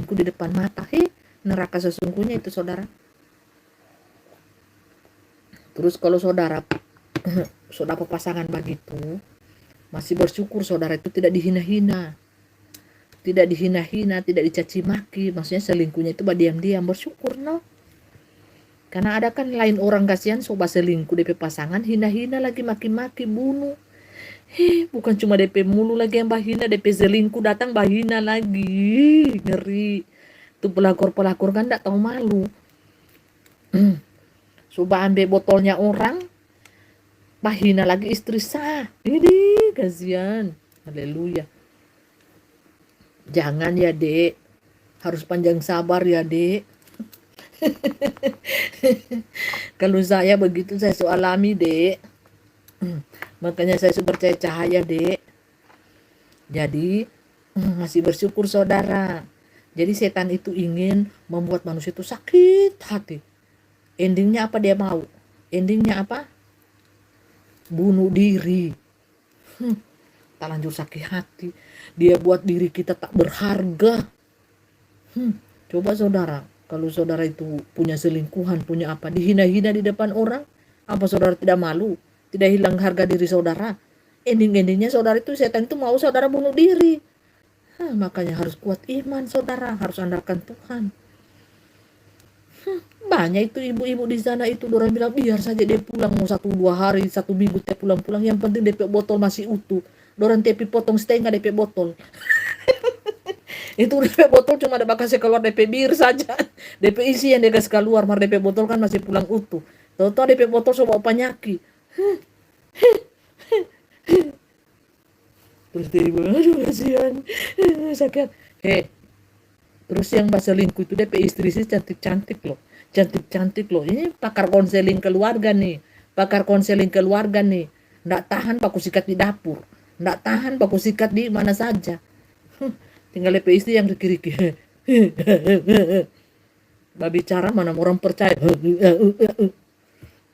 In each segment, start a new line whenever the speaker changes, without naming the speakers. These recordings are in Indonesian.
selingkuh di depan mata. Neraka sesungguhnya itu saudara. Terus kalau saudara saudara pasangan begitu, masih bersyukur saudara itu tidak dihina-hina. Tidak dihina-hina, tidak dicaci maki. Maksudnya selingkuhnya itu diam-diam, bersyukur no. Karena ada kan lain orang kasihan soba selingkuh DP pasangan, hina-hina lagi, maki-maki, bunuh. Bukan cuma DP mulu lagi yang bahina, DP selingkuh datang bahina lagi. Ngeri. Itu pelakor-pelakor kan gak tahu malu. Coba ambil botolnya orang, bahina lagi istri sah. Ini kasihan. Haleluya. Jangan ya dek, harus panjang sabar ya dek. Kalau saya begitu saya alami dek. Makanya saya percaya cahaya dek. Jadi masih bersyukur saudara. Jadi setan itu ingin membuat manusia itu sakit hati. Endingnya apa dia mau? Endingnya apa? Bunuh diri. Tak lanjut sakit hati. Dia buat diri kita tak berharga. Coba saudara, kalau saudara itu punya selingkuhan, punya apa, dihina-hina di depan orang, apa saudara tidak malu? Tidak hilang harga diri saudara? Ending-endingnya saudara itu, setan itu mau saudara bunuh diri. Makanya harus kuat iman saudara, harus andalkan Tuhan. Banyak itu ibu-ibu di sana itu, orang bilang biar saja dia pulang mau 1-2 hari, 1 minggu dia pulang-pulang, yang penting DP botol masih utuh. Dorang tepi potong setengah DP botol. Itu DP botol cuma ada kasih keluar DP bir saja. DP isi yang dia kasih keluar, mar DP botol kan masih pulang utuh. Tahu-tahu DP botol sobat penyakit. Terus dia bilang, aduh kasihan, sakit. Terus yang selingkuh itu DP istri sih cantik-cantik loh. Cantik-cantik loh. Ini pakar konseling keluarga nih. Nggak tahan paku sikat di dapur. Nggak tahan paku sikat di mana saja. Tinggal DP istri yang riki-riki. Bicara mana orang percaya.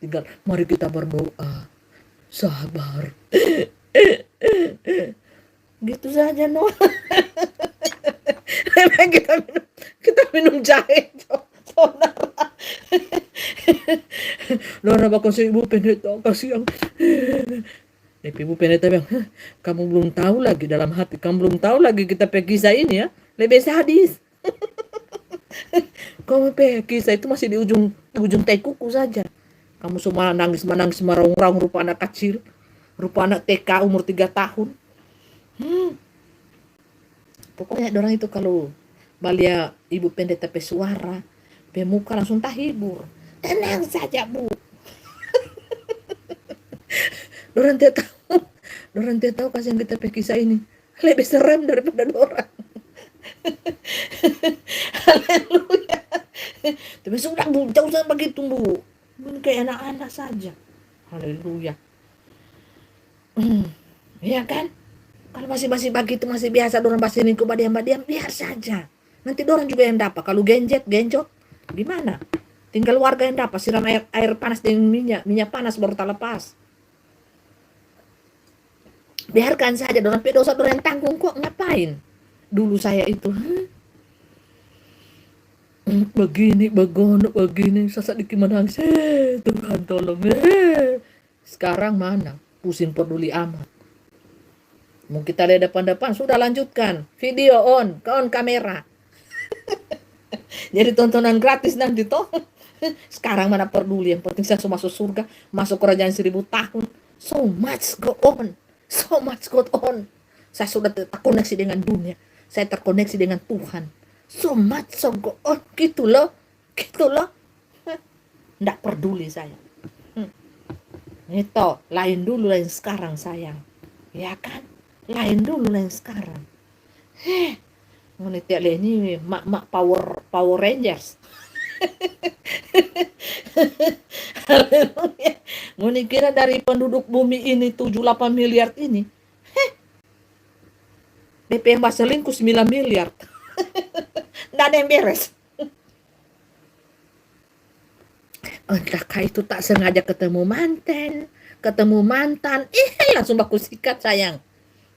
Tinggal mari kita berdoa. Sabar. Gitu saja no. kita minum jahe saudara. Saudara bakal si ibu pendeta kasihan. Ibu pendeta bilang, kamu belum tahu lagi dalam hati, kamu belum tahu lagi kita kisah ini ya, lebih sadis. Kamu kisah itu masih di ujung tai kuku saja. Kamu semua nangis merang-rang rupa anak kecil, rupa anak TK umur 3 tahun. Pokoknya orang itu kalau balia ibu pendeta pesuara, pemuka langsung tahibur. Tenang saja bu. Dorang tidak tahu kasihan kita kisah ini lebih serem daripada dorang. Haleluya. Tapi sudah bu, jauh usah begitu bu. Kayak anak-anak saja. Haleluya. Ya kan? Kalau masih begitu, masih biasa dorang selingkuh badiam-badiam, biar saja. Nanti dorang juga yang dapat. Kalau genjot, gimana? Tinggal warga yang dapat, siram air panas dengan minyak panas baru tak lepas. Biarkan saja, dorang dosa dorang yang tanggung kok, ngapain? Dulu saya itu, begini, sasak dikit menangis, Tuhan tolong, Sekarang mana? Pusing peduli amat. Mau kita lihat depan-depan, sudah lanjutkan. Video on kamera. Jadi tontonan gratis nanti toh. Sekarang mana peduli, yang penting saya masuk surga, masuk kerajaan 1000 tahun. So much go on. Saya sudah terkoneksi dengan dunia. Saya terkoneksi dengan Tuhan. So much go on. Gitu loh. Nggak peduli saya. Itu lain dulu lain sekarang sayang. Ya kan? Lain dulu lain sekarang. Menit ini mak Power Rangers. Haleluya. Ngoni kira dari penduduk bumi ini 7-8 miliar ini, DP yang selingkuh 9 miliar. Nggak ada yang beres. Entahkah itu tak sengaja ketemu mantan, langsung baku sikat sayang.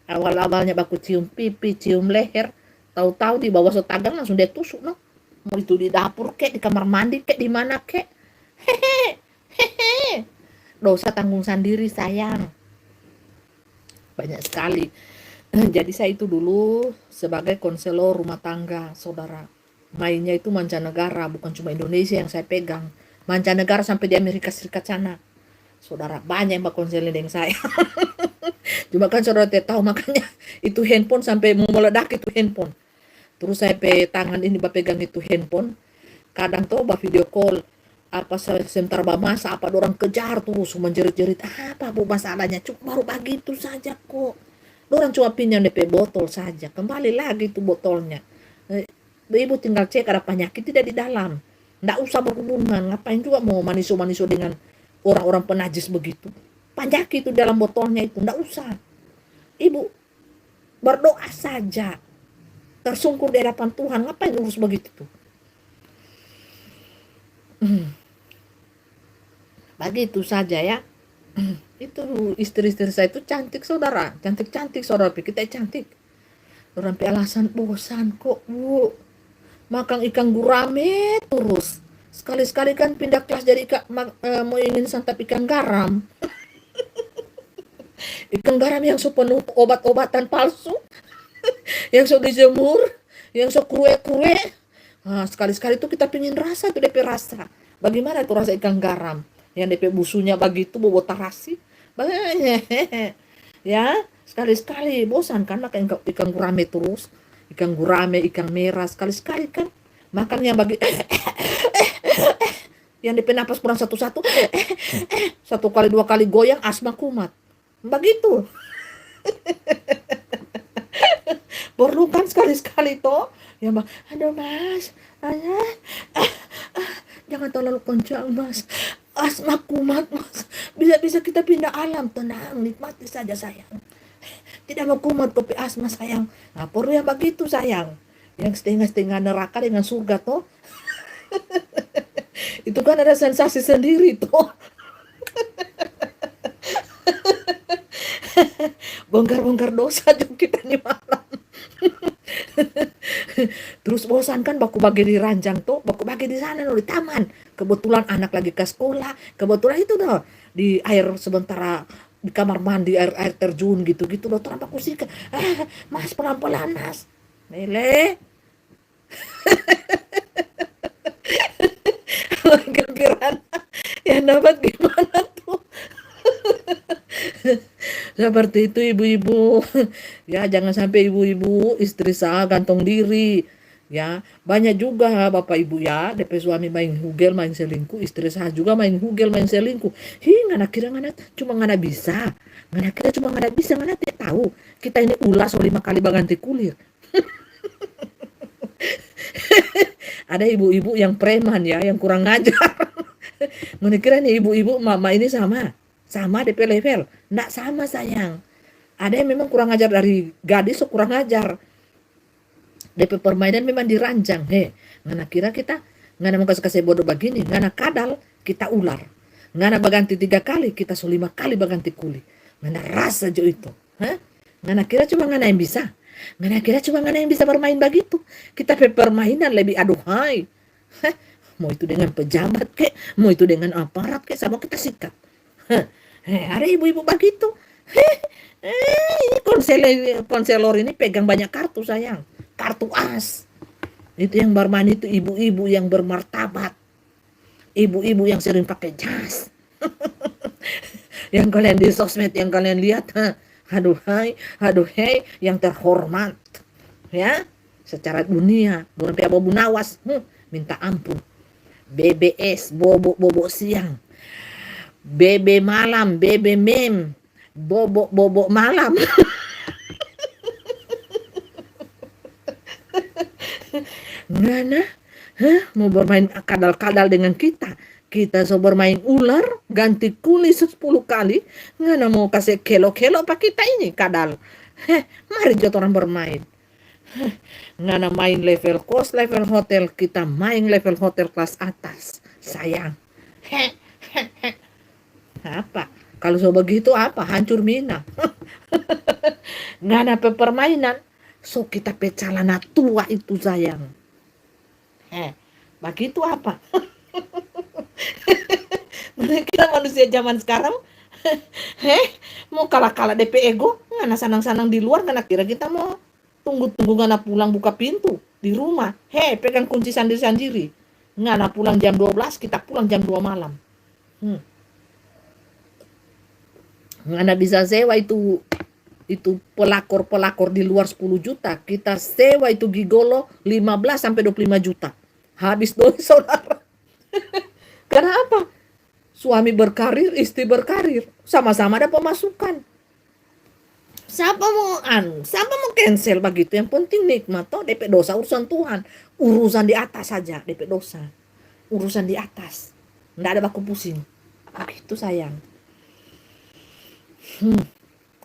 Awal-awalnya baku cium pipi, cium leher, Tahu-tahu di bawah setagang langsung dia tusuk no. Mau itu di dapur kek, di kamar mandi kek, di mana kek. Hehe, hehe. Dosa tanggung sendiri sayang. Banyak sekali. Jadi saya itu dulu sebagai konselor rumah tangga, saudara. Mainnya itu mancanegara, bukan cuma Indonesia yang saya pegang. Mancanegara sampai di Amerika Serikat sana. Saudara, banyak yang berkonseling dengan saya. Cuma kan saudara tidak tahu, makanya itu handphone sampai mau meledak itu handphone. Terus saya tangan ini pegang itu handphone. Kadang tuh video call. Apa sebentar masa apa orang kejar terus menjerit-jerit. Apa bu masalahnya? Cuma baru begitu saja kok. Orang cuma pinjam DP botol saja. Kembali lagi tuh botolnya. Ibu tinggal cek ada penyakit tidak di dalam. Nggak usah berhubungan. Ngapain juga mau maniso-maniso dengan orang-orang penajis begitu. Penyakit itu dalam botolnya itu. Nggak usah. Ibu berdoa saja. Tersungkur di hadapan Tuhan. Ngapain urus begitu tuh? Begitu saja ya. Itu istri-istri saya itu cantik saudara, cantik-cantik saudara, kita cantik. Orang alasan bosan kok bu, makan ikan gurame terus. Sekali-sekali kan pindah kelas jadi mau ingin santap ikan garam. Ikan garam yang sepenuh obat-obatan palsu, yang so dijemur, yang so kue-kue. Nah, sekali-sekali itu kita pingin rasa tuh DP rasa. Bagaimana tuh rasa ikan garam? Yang DP busunya begitu bobo tarasi. Ya, sekali-sekali bosan kan makan ikan gurame terus. Ikan gurame, ikan merah sekali-sekali kan. Makan yang bagi yang DP napas kurang satu-satu. Satu kali dua kali goyang asma kumat. Begitu. Perlu kan sekali-sekali toh. Ya mbak, aduh mas, jangan terlalu kencang mas, asma kumat mas, bisa kita pindah alam, tenang, nikmati saja sayang, tidak mau kumat kopi asma sayang. Nah perlu yang begitu sayang, yang setengah-setengah neraka dengan surga toh. Itu kan ada sensasi sendiri toh. Bongkar-bongkar dosa juga kita nih malam. Terus bosan kan baku bagi di ranjang tuh, baku bagi di sana loh, di taman. Kebetulan anak lagi ke sekolah, kebetulan itu tuh di air sementara di kamar mandi air terjun gitu-gitu loh, terang baku sih. Mas pelan-pelan mas. Mele. Gempiran. Ya dapat gimana tuh? Seperti itu ibu-ibu. Ya jangan sampai ibu-ibu istri saya gantung diri. Ya banyak juga bapak ibu ya DP suami main hugel main selingkuh, istri saya juga main hugel main selingkuh. Ngana kira ngana cuma ngana bisa, ngana kira cuma ngana bisa, ngana tidak tahu kita ini ulas 5 kali baganti kulir. Ada ibu-ibu yang preman ya, yang kurang ngajar. Ngana kira nih ibu-ibu mama ini sama DP level. Nggak sama sayang. Ada yang memang kurang ajar dari gadis, so kurang ajar. DP permainan memang dirancang. Ngana kira kita, ngana mau kasih bodoh begini, ngana kadal, kita ular. Ngana baganti 3 kali, kita so 5 kali baganti kuli. Ngana rasa jo itu. Ngana kira cuma ngana yang bisa. Ngana kira cuma ngana yang bisa bermain begitu. Kita permainan lebih aduhai. Mau itu dengan pejabat kek, mau itu dengan aparat kek, sama kita sikat. Ada ibu-ibu begitu. Ini konselor ini pegang banyak kartu sayang, kartu as. Itu yang bermain itu ibu-ibu yang bermartabat, ibu-ibu yang sering pakai jas. Yang kalian di sosmed yang kalian lihat, aduh hai, yang terhormat, ya, secara dunia. Bukan kayak Bobo Nawas, minta ampun. BBS, bobo siang. Bebe malam, bebe mem, bobo malam. Ngana, mau bermain kadal-kadal dengan kita. Kita so bermain ular, ganti kuli 10 kali. Ngana mau kasih kelo-kelo apa kita ini kadal. Mari jatuh orang bermain. Ngana main level kos, level hotel, kita main level hotel kelas atas. Sayang. Apa? Kalau so begitu apa? Hancur mina. Ngana permainan So kita pe celana tua itu sayang. Begitu apa? Mereka manusia zaman sekarang mau kalah-kalah DP ego, ngana sanang-sanang di luar, ngana kira kita mau tunggu-tunggu ngana pulang buka pintu di rumah. Pegang kunci sendiri-sendiri. Ngana pulang jam 12, kita pulang jam 2 malam. Ngana bisa sewa itu pelakor-pelakor di luar 10 juta. Kita sewa itu gigolo 15 sampai 25 juta. Habis doi saudara. Karena apa? Suami berkarir, istri berkarir, sama-sama ada pemasukan. Siapa mau cancel begitu? Yang penting nikmat toh, DP dosa urusan Tuhan. Urusan di atas saja, DP dosa. Urusan di atas. Nggak ada baku pusing. Begitu sayang.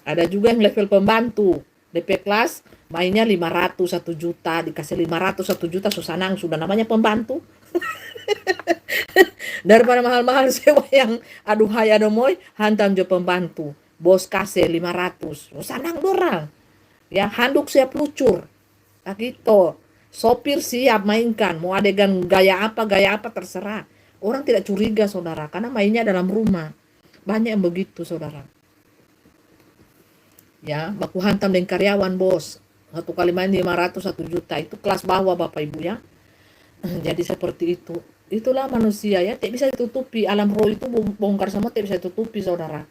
Ada juga yang level pembantu. DP kelas mainnya 500 1 juta, dikasih 500 1 juta susanang, sudah namanya pembantu. Daripada mahal-mahal sewa yang aduhai adomoy, hantam jo pembantu. Bos kasih 500. Sanang dorang. Ya, handuk siap lucur. Gitu. Sopir siap mainkan. Mau adegan gaya apa terserah. Orang tidak curiga saudara, karena mainnya dalam rumah. Banyak yang begitu saudara. Ya, baku hantam dengan karyawan bos. Satu kali main 500 1 juta. Itu kelas bawah Bapak Ibu ya. Jadi seperti itu. Itulah manusia ya, tidak bisa ditutupi. Alam roh itu bongkar semua, tidak bisa ditutupi saudara.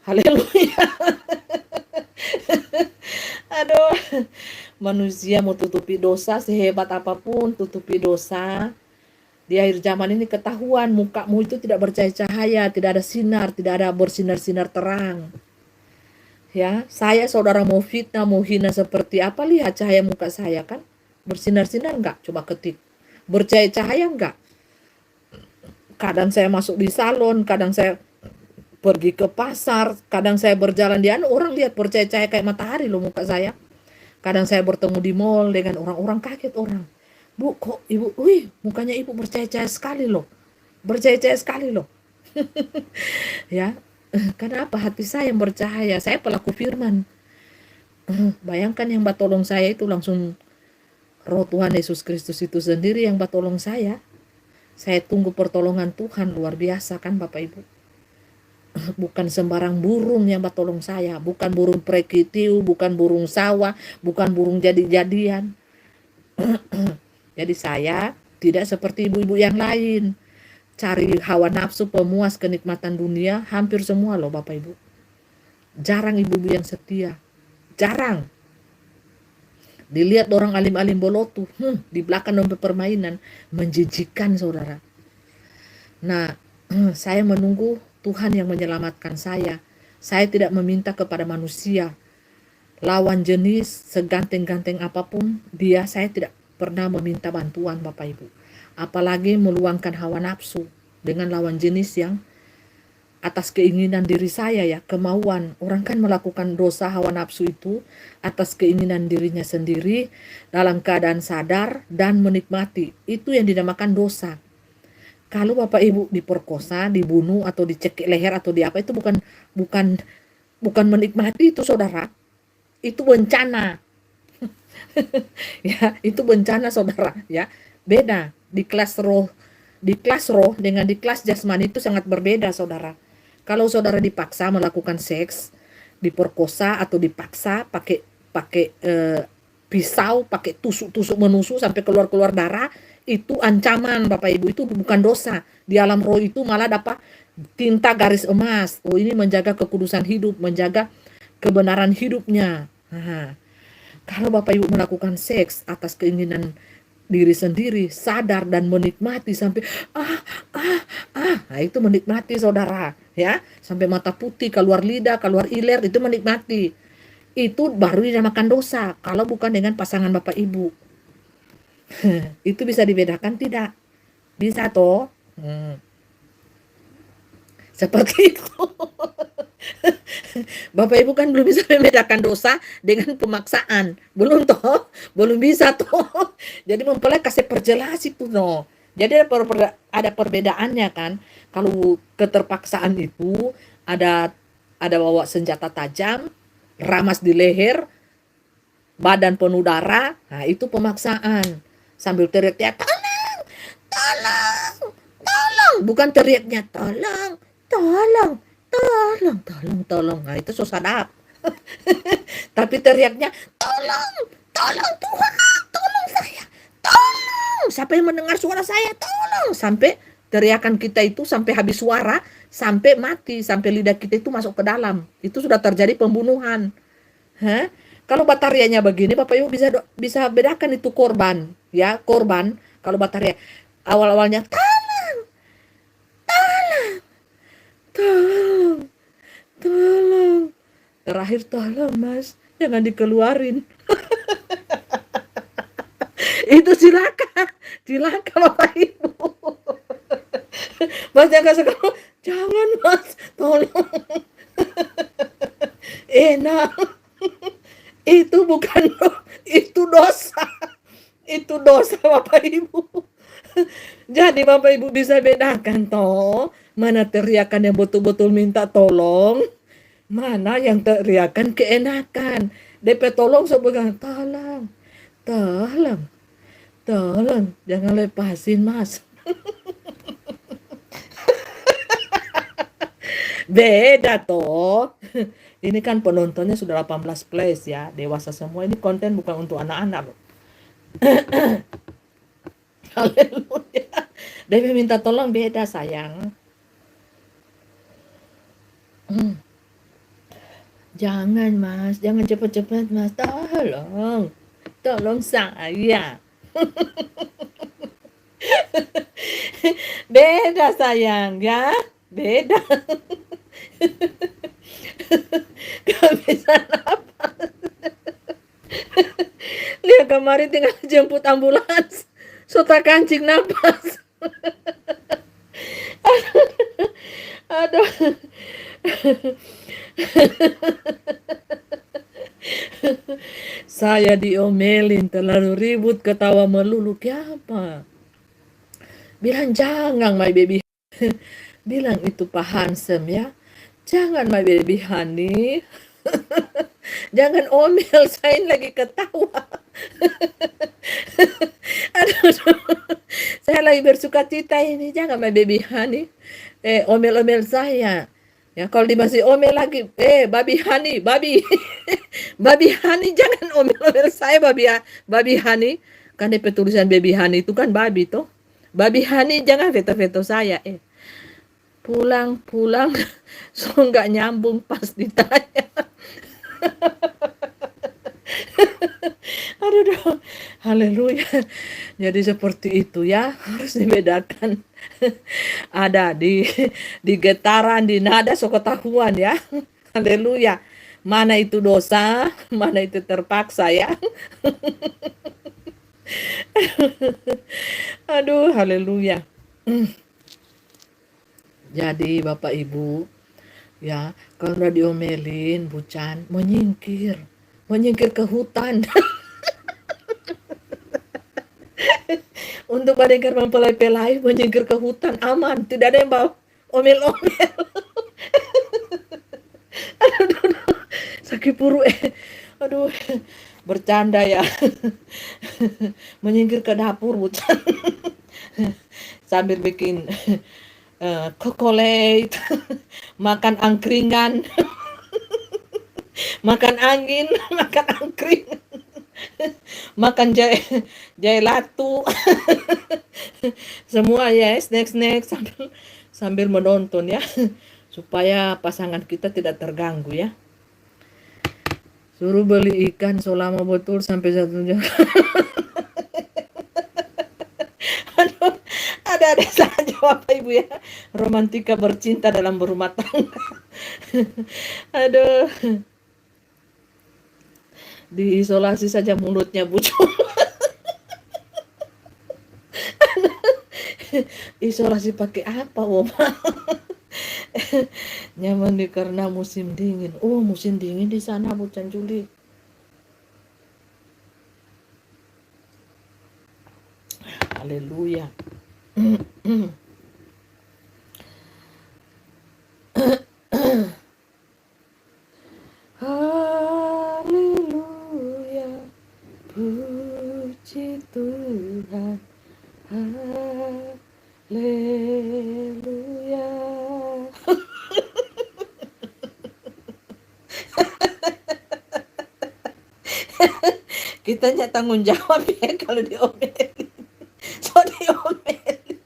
Haleluya. Aduh, manusia mau tutupi dosa sehebat apapun, tutupi dosa. Di akhir zaman ini ketahuan mukamu itu tidak bercahaya, tidak ada sinar, tidak ada bersinar-sinar terang. Ya, saya saudara mau fitnah, mau hina seperti apa, lihat cahaya muka saya kan? Bersinar-sinar enggak? Coba ketik. Bercahaya enggak? Kadang saya masuk di salon, kadang saya pergi ke pasar, kadang saya berjalan di orang lihat bercahaya kayak matahari loh muka saya. Kadang saya bertemu di mall dengan orang-orang, kaget orang. Bu, kok ibu, mukanya ibu bercahaya sekali loh. Bercahaya sekali loh. Ya, kenapa hati saya yang bercahaya? Saya pelaku firman. Bayangkan yang batolong saya itu langsung roh Tuhan Yesus Kristus itu sendiri yang batolong saya. Saya tunggu pertolongan Tuhan luar biasa kan Bapak Ibu. Bukan sembarang burung yang batolong saya. Bukan burung prekitiu, bukan burung sawah, bukan burung jadi-jadian. Jadi saya tidak seperti ibu-ibu yang lain. Cari hawa nafsu, pemuas kenikmatan dunia, hampir semua loh Bapak Ibu. Jarang ibu-ibu yang setia. Jarang. Dilihat orang alim-alim bolotu, di belakang dompet permainan, menjijikan saudara. Nah, saya menunggu Tuhan yang menyelamatkan saya. Saya tidak meminta kepada manusia. Lawan jenis, seganteng-ganteng apapun, saya tidak pernah meminta bantuan Bapak Ibu. Apalagi meluangkan hawa nafsu dengan lawan jenis yang atas keinginan diri saya ya, kemauan. Orang kan melakukan dosa hawa nafsu itu atas keinginan dirinya sendiri dalam keadaan sadar dan menikmati. Itu yang dinamakan dosa. Kalau Bapak Ibu diperkosa, dibunuh atau dicekik leher atau di apa, itu bukan menikmati itu saudara. Itu bencana. Ya, itu bencana saudara ya. Beda di kelas roh dengan di kelas jasmani itu sangat berbeda saudara. Kalau saudara dipaksa melakukan seks, diperkosa atau dipaksa pakai pisau, pakai tusuk menusuk sampai keluar darah, itu ancaman Bapak Ibu, itu bukan dosa. Di alam roh itu malah dapat tinta garis emas. Oh, ini menjaga kekudusan hidup, menjaga kebenaran hidupnya. Kalau Bapak Ibu melakukan seks atas keinginan diri sendiri, sadar dan menikmati sampai nah itu menikmati saudara ya, sampai mata putih, keluar lidah, keluar iler, itu menikmati. Itu baru dinamakan dosa kalau bukan dengan pasangan Bapak Ibu. Itu bisa dibedakan tidak? Bisa toh? Seperti itu. Bapak Ibu kan belum bisa membedakan dosa dengan pemaksaan. Belum toh? Belum bisa toh. Jadi mempelai kasih perjelas itu no. Jadi ada perbedaannya kan. Kalau keterpaksaan itu ada bawa senjata tajam, ramas di leher, badan penuh darah, nah itu pemaksaan. Sambil teriak-teriak, tolong, tolong, tolong. Bukan teriaknya, tolong, tolong, tolong, tolong, tolong. Nah itu so sadap. Tapi teriaknya, tolong, tolong Tuhan, tolong saya, tolong. Siapa yang mendengar suara saya, tolong. Sampai teriakan kita itu sampai habis suara, sampai mati, sampai lidah kita itu masuk ke dalam. Itu sudah terjadi pembunuhan. Hah? Kalau batarianya begini, Bapak Ibu bisa bedakan itu korban, ya korban. Kalau bataria awal-awalnya tolong, tolong, terakhir tolong Mas, jangan dikeluarin. Itu cilaka, cilaka Bapak Ibu. Mas jangan sekarang, jangan Mas, tolong. Enak, itu bukan itu dosa. Itu dosa Bapak Ibu. Jadi Bapak Ibu bisa bedakan toh, mana teriakan yang betul-betul minta tolong, mana yang teriakan keenakan. DP tolong sebagai tolong, tolong, tolong, jangan lepasin Mas. Beda toh. Ini kan penontonnya sudah 18 plus ya, dewasa semua. Ini konten bukan untuk anak-anak. Haleluya. Dewi minta tolong beda sayang. Jangan Mas, jangan cepat-cepat Mas. Tolong, tolong saya. Beda sayang ya, beda. Gak bisa napas. Lihat kemarin tinggal jemput ambulans, sota kancing napas. Aduh. Saya diomelin, terlalu ribut, ketawa melulu. Kenapa? Bilang jangan my baby. Bilang itu Pak Hansem ya. Jangan my baby honey. Jangan omel, saya lagi ketawa. Aduh, saya lagi bersuka cita ini. Jangan my baby honey. Omel-omel saya. Ya kalau masih omel lagi, babi honey, babi. Babi honey, jangan omel-omel saya babi honey. Kan DP tulisan baby honey itu kan babi toh. Babi honey, jangan veto-veto saya. Pulang, so nggak nyambung pas ditanya. Aduh, haleluya. Jadi seperti itu ya, harus dibedakan. Ada di getaran, di nada so ketahuan ya. Haleluya. Mana itu dosa, mana itu terpaksa ya. Aduh, haleluya. Jadi Bapak Ibu, ya, kalau udah diomelin, bucan, menyingkir ke hutan. Untuk pada mempelai-pelai, menyingkir ke hutan, aman, tidak ada yang bawa omel-omel. Aduh, sakit puru, aduh, bercanda ya. Menyingkir ke dapur, bucan. Sambil bikin kokolate, makan angkringan, makan angin, makan angkring, makan jahe latu, semua ya, snack sambil menonton ya, supaya pasangan kita tidak terganggu ya. Suruh beli ikan selama betul sampai 1 jam. Aduh, ada saja Bapak Ibu ya, romantika bercinta dalam berumah tangga. Aduh, diisolasi saja mulutnya bucul. Isolasi pakai apa Oma? Nyaman karena musim dingin. Oh, musim dingin di sana bucan Juli. Haleluya. Haleluya. Haleluya. Kitanya tanggung jawab ya kalau diomelin. So diomelin.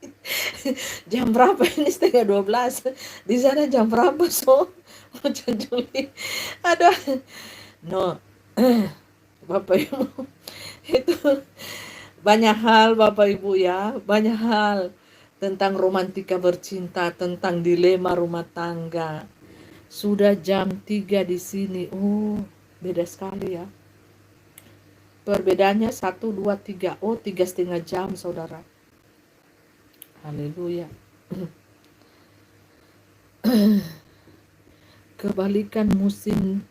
Jam berapa ini? Setengah 12. Di sana jam berapa so? Macam Juli. Aduh. No. Bapak Ibu. Itu banyak hal Bapak Ibu ya. Banyak hal tentang romantika bercinta, tentang dilema rumah tangga. Sudah jam 3 di sini. Oh, beda sekali ya. Perbedaannya 1, 2, 3. Oh, 3,5 jam saudara. Haleluya. Kebalikan musim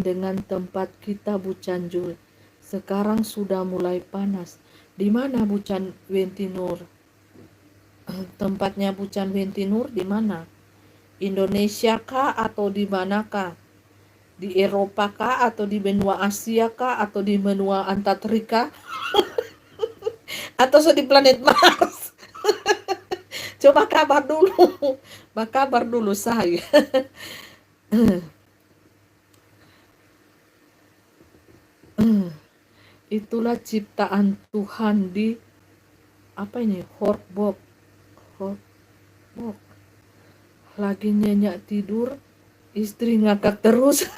dengan tempat kita Bu Canjul. Sekarang sudah mulai panas. Di mana Bu Can Wentinur? Tempatnya Bu Can Wentinur di mana? Indonesia kah atau di manakah? Di Eropa kah atau di benua Asia kah atau di benua Antartika atau di planet Mars? Coba kabar dulu saya. Itulah ciptaan Tuhan di apa ini? Hortbok. Lagi nyenyak tidur, istri ngakak terus.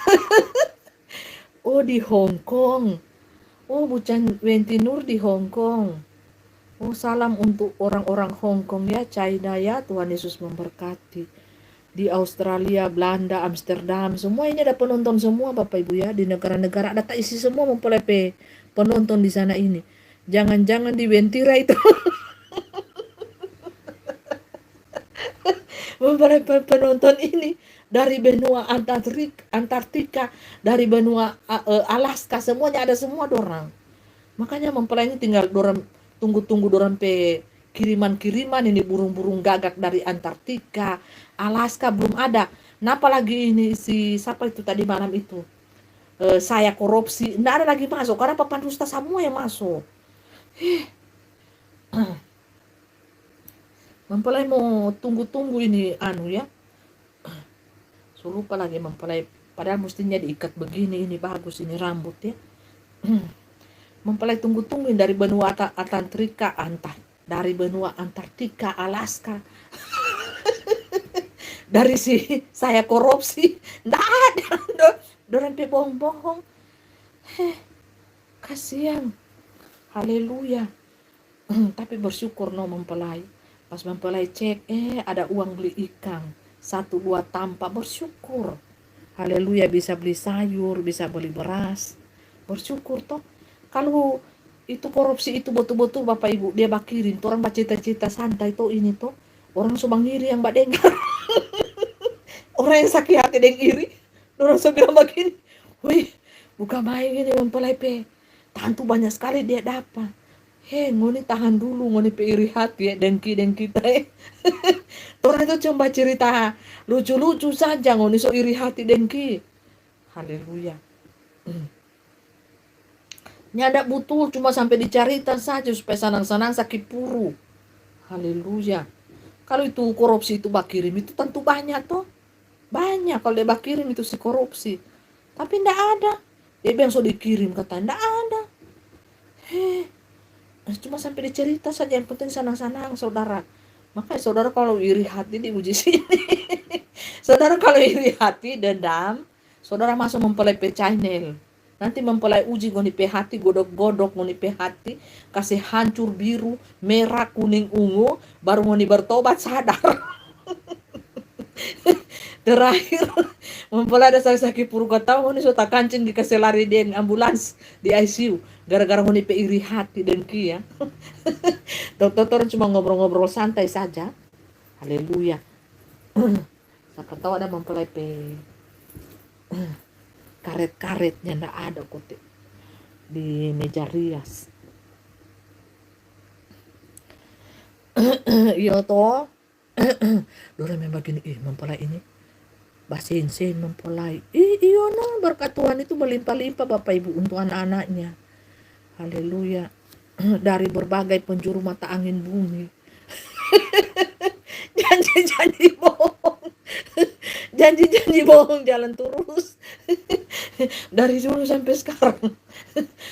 Oh, di Hong Kong. Oh, Bu Can Wentinur di Hong Kong. Oh, salam untuk orang-orang Hong Kong ya, China ya. Tuhan Yesus memberkati. Di Australia, Belanda, Amsterdam, semua ini ada penonton semua Bapak Ibu ya. Di negara-negara ada isi semua mempelai penonton di sana ini. Jangan-jangan di Wentira itu. Mempelai penonton ini dari benua Antartika, dari benua Alaska, semuanya ada semua dorang. Makanya mempelai ini tinggal dorang tunggu dorang pe kiriman ini burung-burung gagak dari Antartika, Alaska belum ada. Napa lagi ini si siapa itu tadi malam itu? Saya korupsi, enggak ada lagi masuk karena papan dusta semua yang masuk. Mempelai mau tunggu ini ya. So lupa lagi mempelai, padahal mestinya diikat begini, ini bagus ini rambut ya. Mempelai tungguin dari benua dari benua Antartika, Alaska. Dari saya korupsi, nggak ada, dorang pe bohong-bohong. Kasihan. Haleluya. Tapi bersyukur mempelai. Pas mempelai cek, ada uang beli ikan. 1, 2 tampak, bersyukur. Haleluya, bisa beli sayur, bisa beli beras. Bersyukur toh. Kalau itu korupsi itu betul-betul Bapak Ibu, dia bakirin. Orang bacita-cita santai tuh ini tuh. Orang subang iri yang mbak dengar. Orang yang sakit hati dan iri. Orang bilang begini. Wih, bukan main ini mempelai pe. Tantu banyak sekali dia dapat. Ngoni tahan dulu, ngoni pe iri hati ya, dengki kita Orang itu cuma cerita lucu-lucu saja, ngoni so iri hati dengki. Haleluya. Nyadak butuh cuma sampai dicarita saja supaya senang-senang sakit puru. Haleluya. Kalau itu korupsi itu bakirim itu tentu banyak toh. Banyak kalau dia bakirim itu si korupsi. Tapi ndak ada. Dia bilang so dikirim kata ndak ada. Cuma sampai dicerita saja, yang penting senang-senang saudara. Makanya saudara kalau iri hati diuji sini. Saudara kalau iri hati dendam, saudara masuk mempelai channel. Nanti mempelai uji ngoni pe hati, godok-godok ngoni pe hati, kasih hancur biru, merah, kuning, ungu, baru ngoni bertobat sadar. Terakhir mempelai ada sakit puru tahu ngoni so tak kancing dikasih lari di ambulans di ICU gara-gara ngoni pe iri hati dengki ya. Dokter cuma ngobrol-ngobrol santai saja. Haleluya. Siapa tahu ada mempelai pe karet-karetnya ndak ada kote di meja rias. Iya toh. Dora memang begini, mempelai ini basin-sin mempelai. Iya berkat Tuhan itu melimpah-limpah Bapak Ibu untuk anak-anaknya. Haleluya. dari berbagai penjuru mata angin bumi. Janji-janji bohong. Janji-janji bohong jalan terus. Dari dulu sampai sekarang.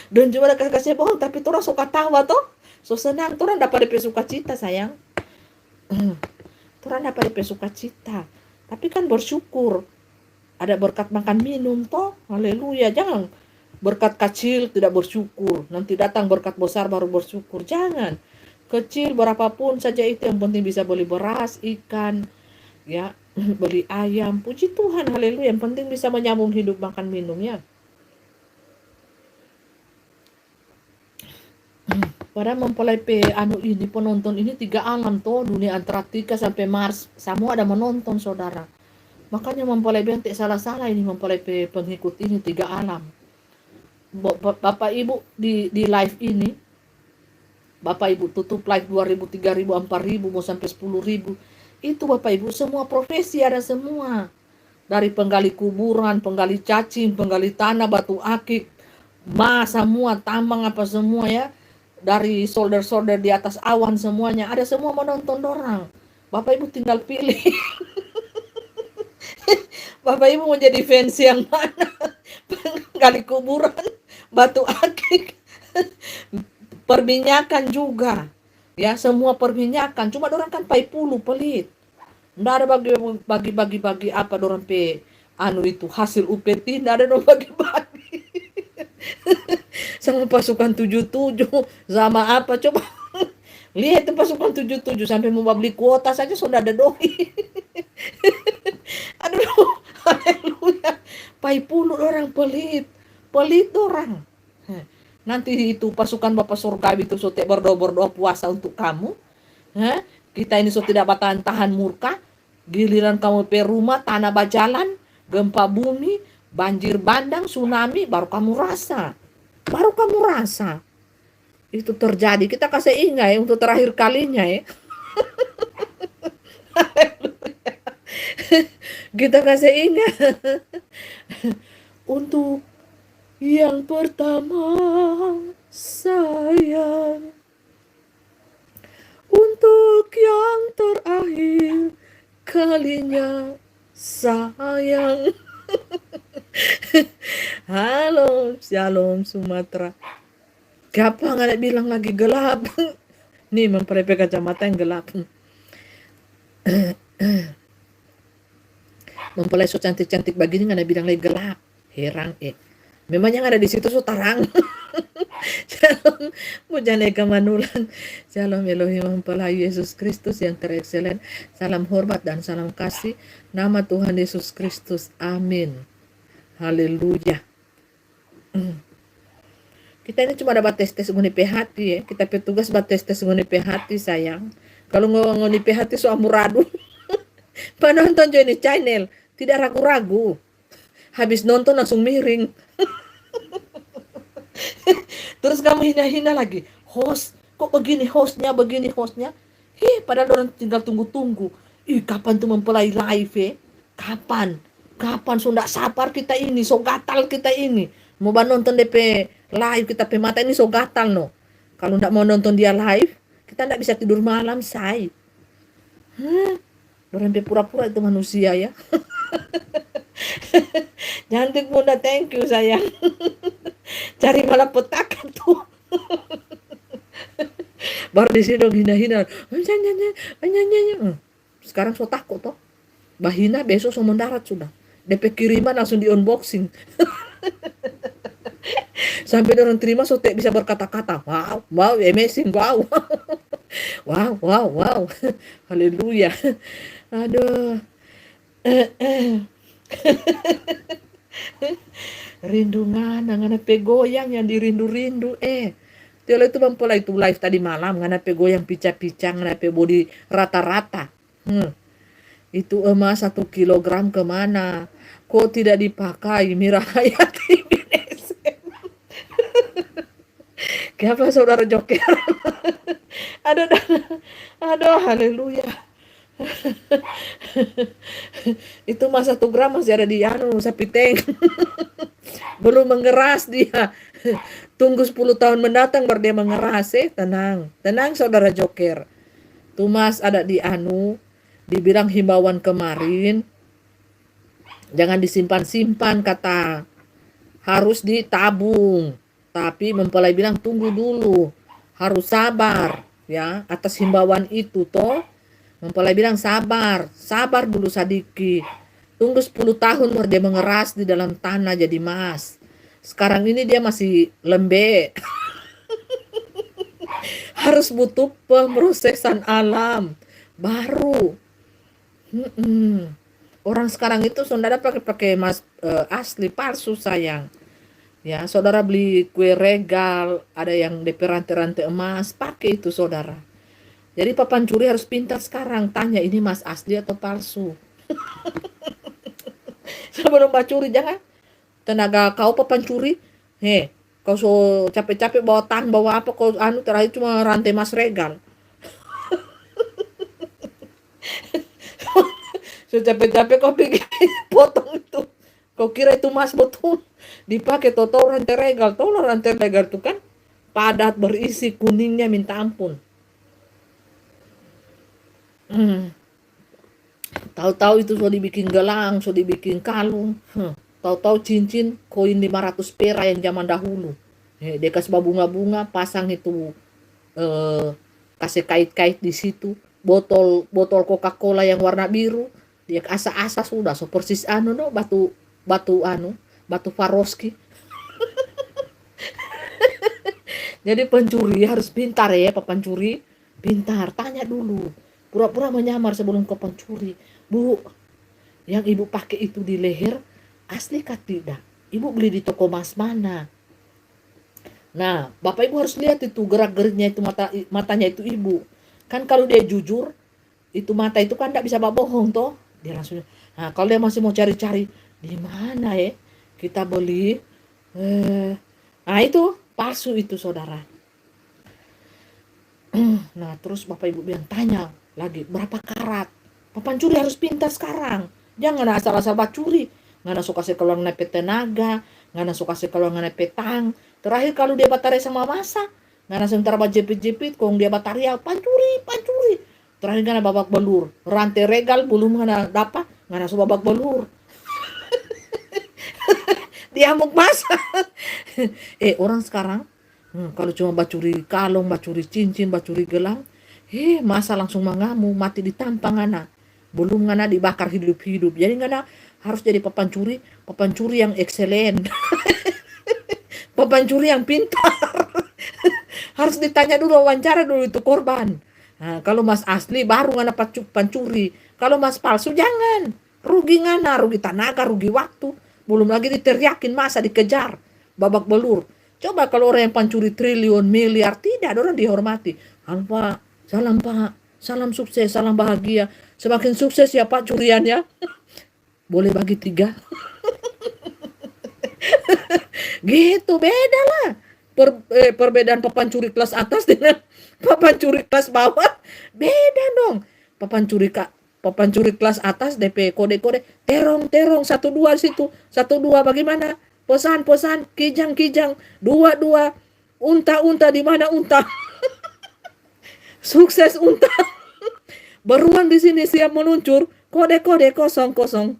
Dan cuma ada kasih bohong, tapi orang suka tawa toh. So senang, orang dapat DP sukacita sayang. Orang dapat DP sukacita. Tapi kan bersyukur. Ada berkat makan minum toh. Haleluya. Jangan berkat kecil tidak bersyukur. Nanti datang berkat besar baru bersyukur. Jangan. Kecil berapapun saja itu, yang penting bisa beli beras, ikan, ya, beli ayam. Puji Tuhan, haleluya. Yang penting bisa menyambung hidup makan minum ya. Padahal mempelai ini penonton ini 3 alam toh, dunia Antartika sampai Mars, semua ada menonton saudara. Makanya mempelai bentek salah-salah ini mempelai pengikut ini 3 alam. Bapak Ibu di live ini, Bapak Ibu tutup live 2.000, 3.000, 4.000 mau sampai 10.000. Itu Bapak Ibu semua profesi ada semua. Dari penggali kuburan, penggali cacing, penggali tanah, batu akik, semua tambang apa semua ya. Dari solder-solder di atas awan semuanya ada, semua menonton orang. Bapak Ibu tinggal pilih. Bapak Ibu mau jadi fans yang mana? Penggali kuburan, batu akik, perminyakan juga. Ya, semua perminyakan. Cuma orang kan paipulu pelit. Nggak ada bagi apa orang itu hasil UPT, nggak ada orang bagi-bagi. Sama pasukan 77 sama apa coba. Lihat itu pasukan 77 sampai mau beli kuota saja sudah ada doi. Aduh, haleluya. Paipulu orang pelit orang. Nanti itu pasukan Bapak Surgawi itu sotek berdoa puasa untuk kamu. Kita ini so tidak tahan murka. Giliran kamu pe rumah, tanah bajalan, gempa bumi, banjir bandang, tsunami, baru kamu rasa. Itu terjadi. Kita kasih ingat ya, untuk terakhir kalinya ya. Kita kasih ingat. Untuk yang pertama sayang, untuk yang terakhir kalinya sayang. Halo, Shalom Sumatera. Gampang ada bilang lagi gelap. Nih mempelai kacamata yang gelap. Mempelai so cantik-cantik begini nggak ada bilang lagi gelap. Heran memang yang ada di situ so terang. Shalom Mujaneka Manulan. Shalom Elohim mempelai Yesus Kristus yang terekselen. Salam hormat dan salam kasih nama Tuhan Yesus Kristus. Amin. Haleluya. Kita ini cuma dapat tes ngoni hati ya. Kita petugas buat tes ngoni hati sayang. Kalau ngoni hati so amuradu. Penonton join channel tidak ragu-ragu. Habis nonton langsung miring. Terus kamu hina-hina lagi. Host, kok begini hostnya? Padahal orang tinggal tunggu-tunggu. Kapan tuh mempelai live Kapan sudah sabar kita ini, so gatal kita ini. Mau nonton DP live kita pe mata ini so gatal no. Kalau ndak mau nonton dia live, kita ndak bisa tidur malam, say. Orang pe pura-pura itu manusia ya. Cantik muda, thank you sayang. Cari malah petaka tuh. Baru di sini dong hina-hina. Sekarang so takut toh. Bahina besok so mendarat sudah. DP kiriman langsung di unboxing. Sampai orang terima so tak bisa berkata-kata. Wow, amazing, wow. Wow. Haleluya. Aduh. Rindungan ngana pegoyang yang dirindu-rindu Tiolo itu mempelai itu live tadi malam ngana pegoyang pica-pica ngana pe body rata-rata. Itu emas 1 kilogram kemana? Kok tidak dipakai? Mira Hayati BDSM. Kenapa saudara joker? Aduh, haleluya. Itu mas 1 gram masih ada di sapi tank. Belum mengeras dia. Tunggu 10 tahun mendatang baru dia mengeras. Tenang. Tenang saudara Joker. Tuh Mas ada di dibilang himbauan kemarin, jangan disimpan-simpan kata. Harus ditabung. Tapi mempelai bilang tunggu dulu. Harus sabar ya atas himbauan itu toh. Mempelai bilang sabar. Sabar dulu Sadiki. Tunggu 10 tahun baru dia mengeras di dalam tanah jadi emas. Sekarang ini dia masih lembek. Harus butuh pemrosesan alam baru. Orang sekarang itu saudara pakai emas asli, palsu sayang. Ya, saudara beli kue regal, ada yang DP rantai-rantai emas, pakai itu saudara. Jadi papancuri harus pintar sekarang, tanya ini emas asli atau palsu. Sebelum curi jangan tenaga kau papancuri. Kau so capek-capek bawa tan, bawa apa, kau terakhir cuma rantai emas regal. So capek-capek kau pergi potong itu. Kau kira itu emas betul. Dipakai toto rantai regal. Tahu lah rantai regal itu kan padat berisi kuningnya minta ampun. Tahu-tahu itu sudah dibikin gelang, sudah dibikin kalung. Tahu-tahu cincin koin 500 perak yang zaman dahulu. Dia kasih bunga-bunga, pasang itu kasih kait-kait di situ. Botol Coca-Cola yang warna biru, dia asa-asa sudah so persis batu Swarovski. Jadi pencuri harus pintar ya, Pak pencuri. Pintar, tanya dulu. Pura-pura menyamar sebelum kau pencuri. Bu, yang ibu pakai itu di leher asli kah tidak? Ibu beli di toko emas mana? Nah, Bapak Ibu harus lihat itu gerak-geriknya itu matanya itu ibu. Kan kalau dia jujur, itu mata itu kan tidak bisa bohong toh. Dia langsung, nah kalau dia masih mau cari-cari, di mana ya kita beli? Nah itu palsu itu saudara. Nah terus Bapak Ibu bilang tanya lagi berapa karat. Papancuri harus pintar sekarang. Jangan asal-asal bacuri. Nggak suka sekeluar nepet tenaga, nggak suka sekeluar nepet petang. Terakhir kalau dia batari sama masa, nggak sementara jepit-jepit, kong dia batari pancuri. Terakhir nggak babak belur, rantai regal belum nggak dapat, nggak babak belur. Dia amuk masa. Orang sekarang kalau cuma bacuri kalung, bacuri cincin, bacuri gelang, masa langsung mengamu, mati ditampang anak. Belum ngana dibakar hidup-hidup. Jadi ngana harus jadi papancuri yang excellent. Papancuri yang pintar. Harus ditanya dulu, wawancara dulu itu korban. Nah, kalau mas asli baru ngana pancuri. Kalau mas palsu jangan. Rugi ngana, rugi tenaga, rugi waktu. Belum lagi diteriakin masa dikejar. Babak belur. Coba kalau orang yang pancuri triliun, miliar, tidak ada orang dihormati. Salam Pak, salam sukses, salam bahagia. Semakin sukses ya Pak curiannya. Boleh bagi 3. Gitu, beda lah. Perbedaan papancuri kelas atas dengan papancuri kelas bawah. Beda dong. Papancuri kelas atas DP kode-kode. Terong, 1-2 situ. 1-2 bagaimana? Pesan, kijang, 2-2. Unta, di mana unta? Sukses unta. Beruang di sini siap meluncur. Kode-kode 0-0.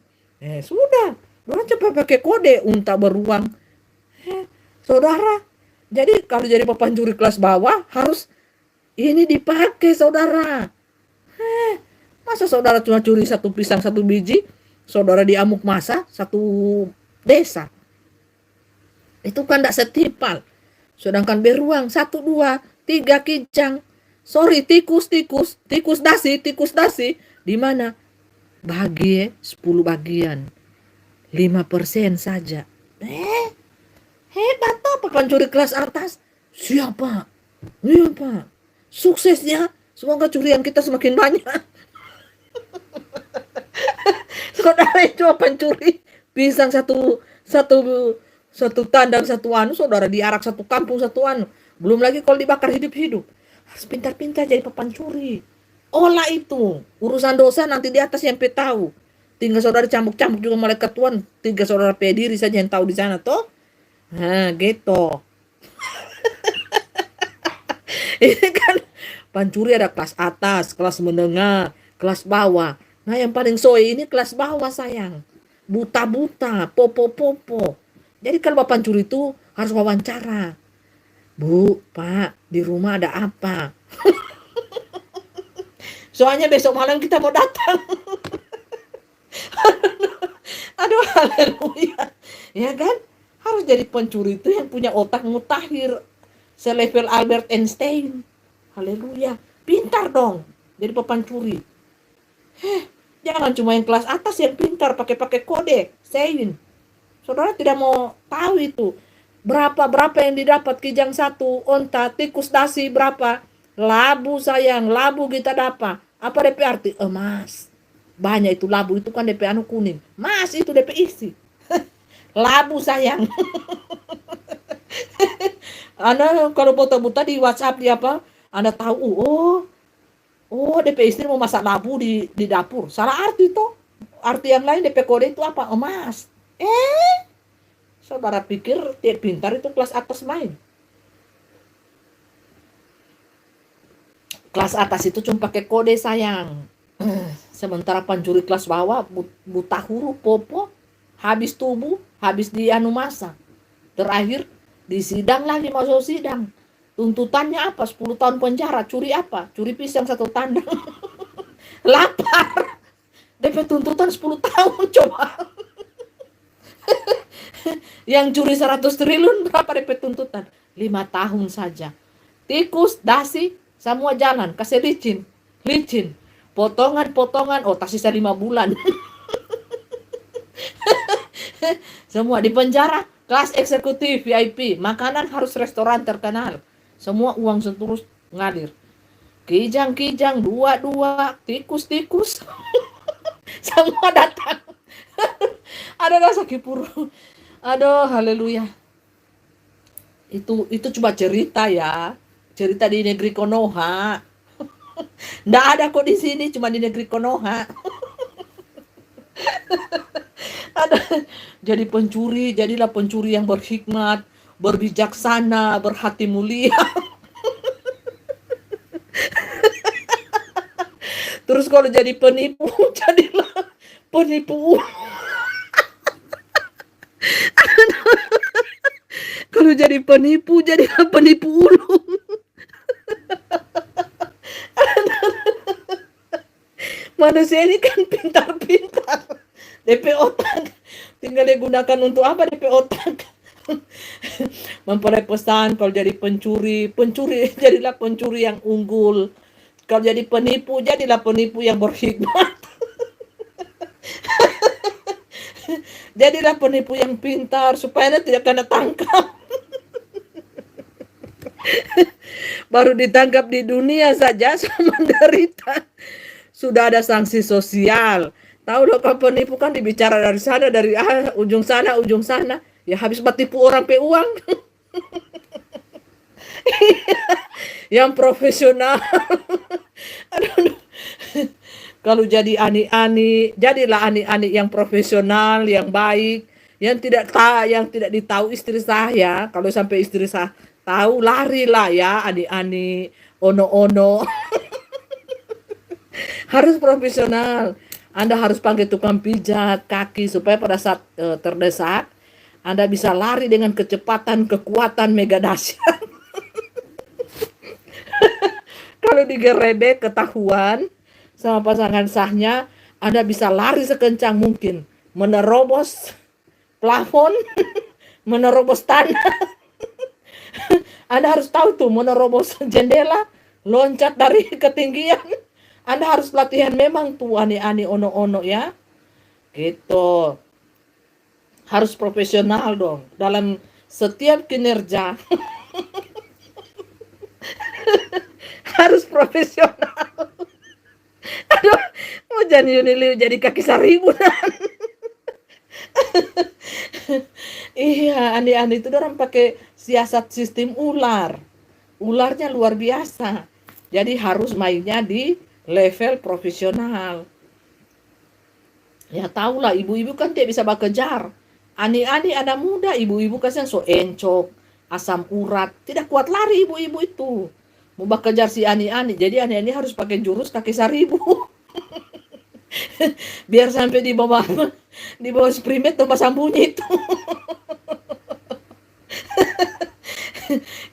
Sudah. Orang cepat pakai kode unta beruang. Saudara. Jadi kalau jadi papancuri kelas bawah harus ini dipakai saudara. Masa saudara cuma curi 1 pisang 1 biji, saudara diamuk masa 1 desa. Itu kan tidak setimpal. Sedangkan beruang 1-2, 3 kijang. Sorry, tikus dasi. Di mana? Bagi 10 bagian. 5% saja. Hebat toh papancuri kelas atas. Siapa? Iya Pak. Suksesnya. Semoga curian kita semakin banyak. Saudara itu pancuri pisang satu tandang 1 anu, saudara diarak 1 kampung 1 anu. Belum lagi kalau dibakar hidup-hidup. Harus pintar-pintar jadi papancuri. Olah itu. Urusan dosa nanti di atas yang tahu. Tinggal saudara cambuk-cambuk juga malaikat Tuhan. 3 saudara pediri saja yang tahu di sana toh. Nah gitu. Ini kan pancuri ada kelas atas, kelas menengah, kelas bawah. Nah yang paling soe ini kelas bawah sayang. Buta-buta, popo-popo. Jadi kalau bapak pancuri itu harus wawancara. Bu, Pak, di rumah ada apa? Soalnya besok malam kita mau datang. Aduh, haleluya. Ya kan? Harus jadi pencuri itu yang punya otak mutakhir. Selevel Albert Einstein. Haleluya. Pintar dong. Jadi pepancuri. Jangan cuma yang kelas atas yang pintar pakai kode, sein. Saudara tidak mau tahu itu. Berapa yang didapat kijang satu, onta, tikus dasi berapa? Labu sayang, labu kita dapat. Apa DP arti? Emas. Banyak itu labu itu kan DP anu kuning. Mas itu DP isi. Labu sayang. Anda kalau buta-buta di WhatsApp di apa? Anda tahu, oh DP istri mau masak labu di dapur. Salah arti tuh. Arti yang lain DP kode itu apa? Emas. Saudara pikir dia pintar itu kelas atas main. Kelas atas itu cuma pakai kode sayang. Sementara pancuri kelas bawah buta huruf popo, habis tubuh, habis di anu masa. Terakhir di sidang lagi masuk sidang. Tuntutannya apa? 10 tahun penjara. Curi apa? Curi pisang 1 tandang. Lapar. DP tuntutan 10 tahun coba. Yang curi 100 triliun berapa DP tuntutan? 5 tahun saja. Tikus, dasi, semua jalan. Kasih licin. Potongan, tersisa 5 bulan. Semua di penjara. Kelas eksekutif VIP. Makanan harus restoran terkenal. Semua uang terus ngalir. Kijang, dua, tikus. Semua datang. Ada rasa kipuru. Aduh, haleluya. Itu coba cerita ya. Cerita di negeri Konoha. Nggak ada kok di sini, cuma di negeri Konoha. Jadi pencuri, jadilah pencuri yang berhikmat, berbijaksana, berhati mulia. Terus kalau jadi penipu, jadilah penipu. Kalau jadi penipu, jadilah penipu ulung. Manusia ini kan pintar-pintar. DP otak tinggal digunakan untuk apa DP otak? Memperoleh pesan. Kalau jadi pencuri jadilah pencuri yang unggul. Kalau jadi penipu, jadilah penipu yang berhikmat. Jadilah penipu yang pintar supaya Anda tidak kena tangkap. Baru ditangkap di dunia saja sama menderita. Sudah ada sanksi sosial. Tahu loh kalau penipu kan dibicara dari sana, dari ujung sana. Ya habis tipu orang pe uang. Yang profesional. Aduh. Kalau jadi ani-ani, jadilah ani-ani yang profesional, yang baik, yang tidak ditahu istri saya. Kalau sampai istri saya tahu, larilah ya ani-ani, ono-ono. Harus profesional. Anda harus panggil tukang pijat kaki supaya pada saat terdesak Anda bisa lari dengan kecepatan, kekuatan mega dahsyat. Kalau digerebek ketahuan sama pasangan sahnya, Anda bisa lari sekencang mungkin, menerobos plafon, menerobos tanah. Anda harus tahu tuh, menerobos jendela, loncat dari ketinggian. Anda harus latihan memang tuh ani-ani ono-ono ya. Gitu. Harus profesional dong dalam setiap kinerja. Harus profesional. Aduh, mau jadi kaki saribunan. Iya, ani-ani itu orang pakai siasat sistem ular. Ularnya luar biasa. Jadi harus mainnya di level profesional. Ya tahulah, ibu-ibu kan tidak bisa bekejar. Ani-ani anak muda, ibu-ibu kasihan so encok. asam urat, tidak kuat lari ibu-ibu itu. Mau kejar si Ani-Ani, jadi Ani-Ani harus pakai jurus kaki seribu. Biar sampai di bawah sprimet tuh sambunyi itu.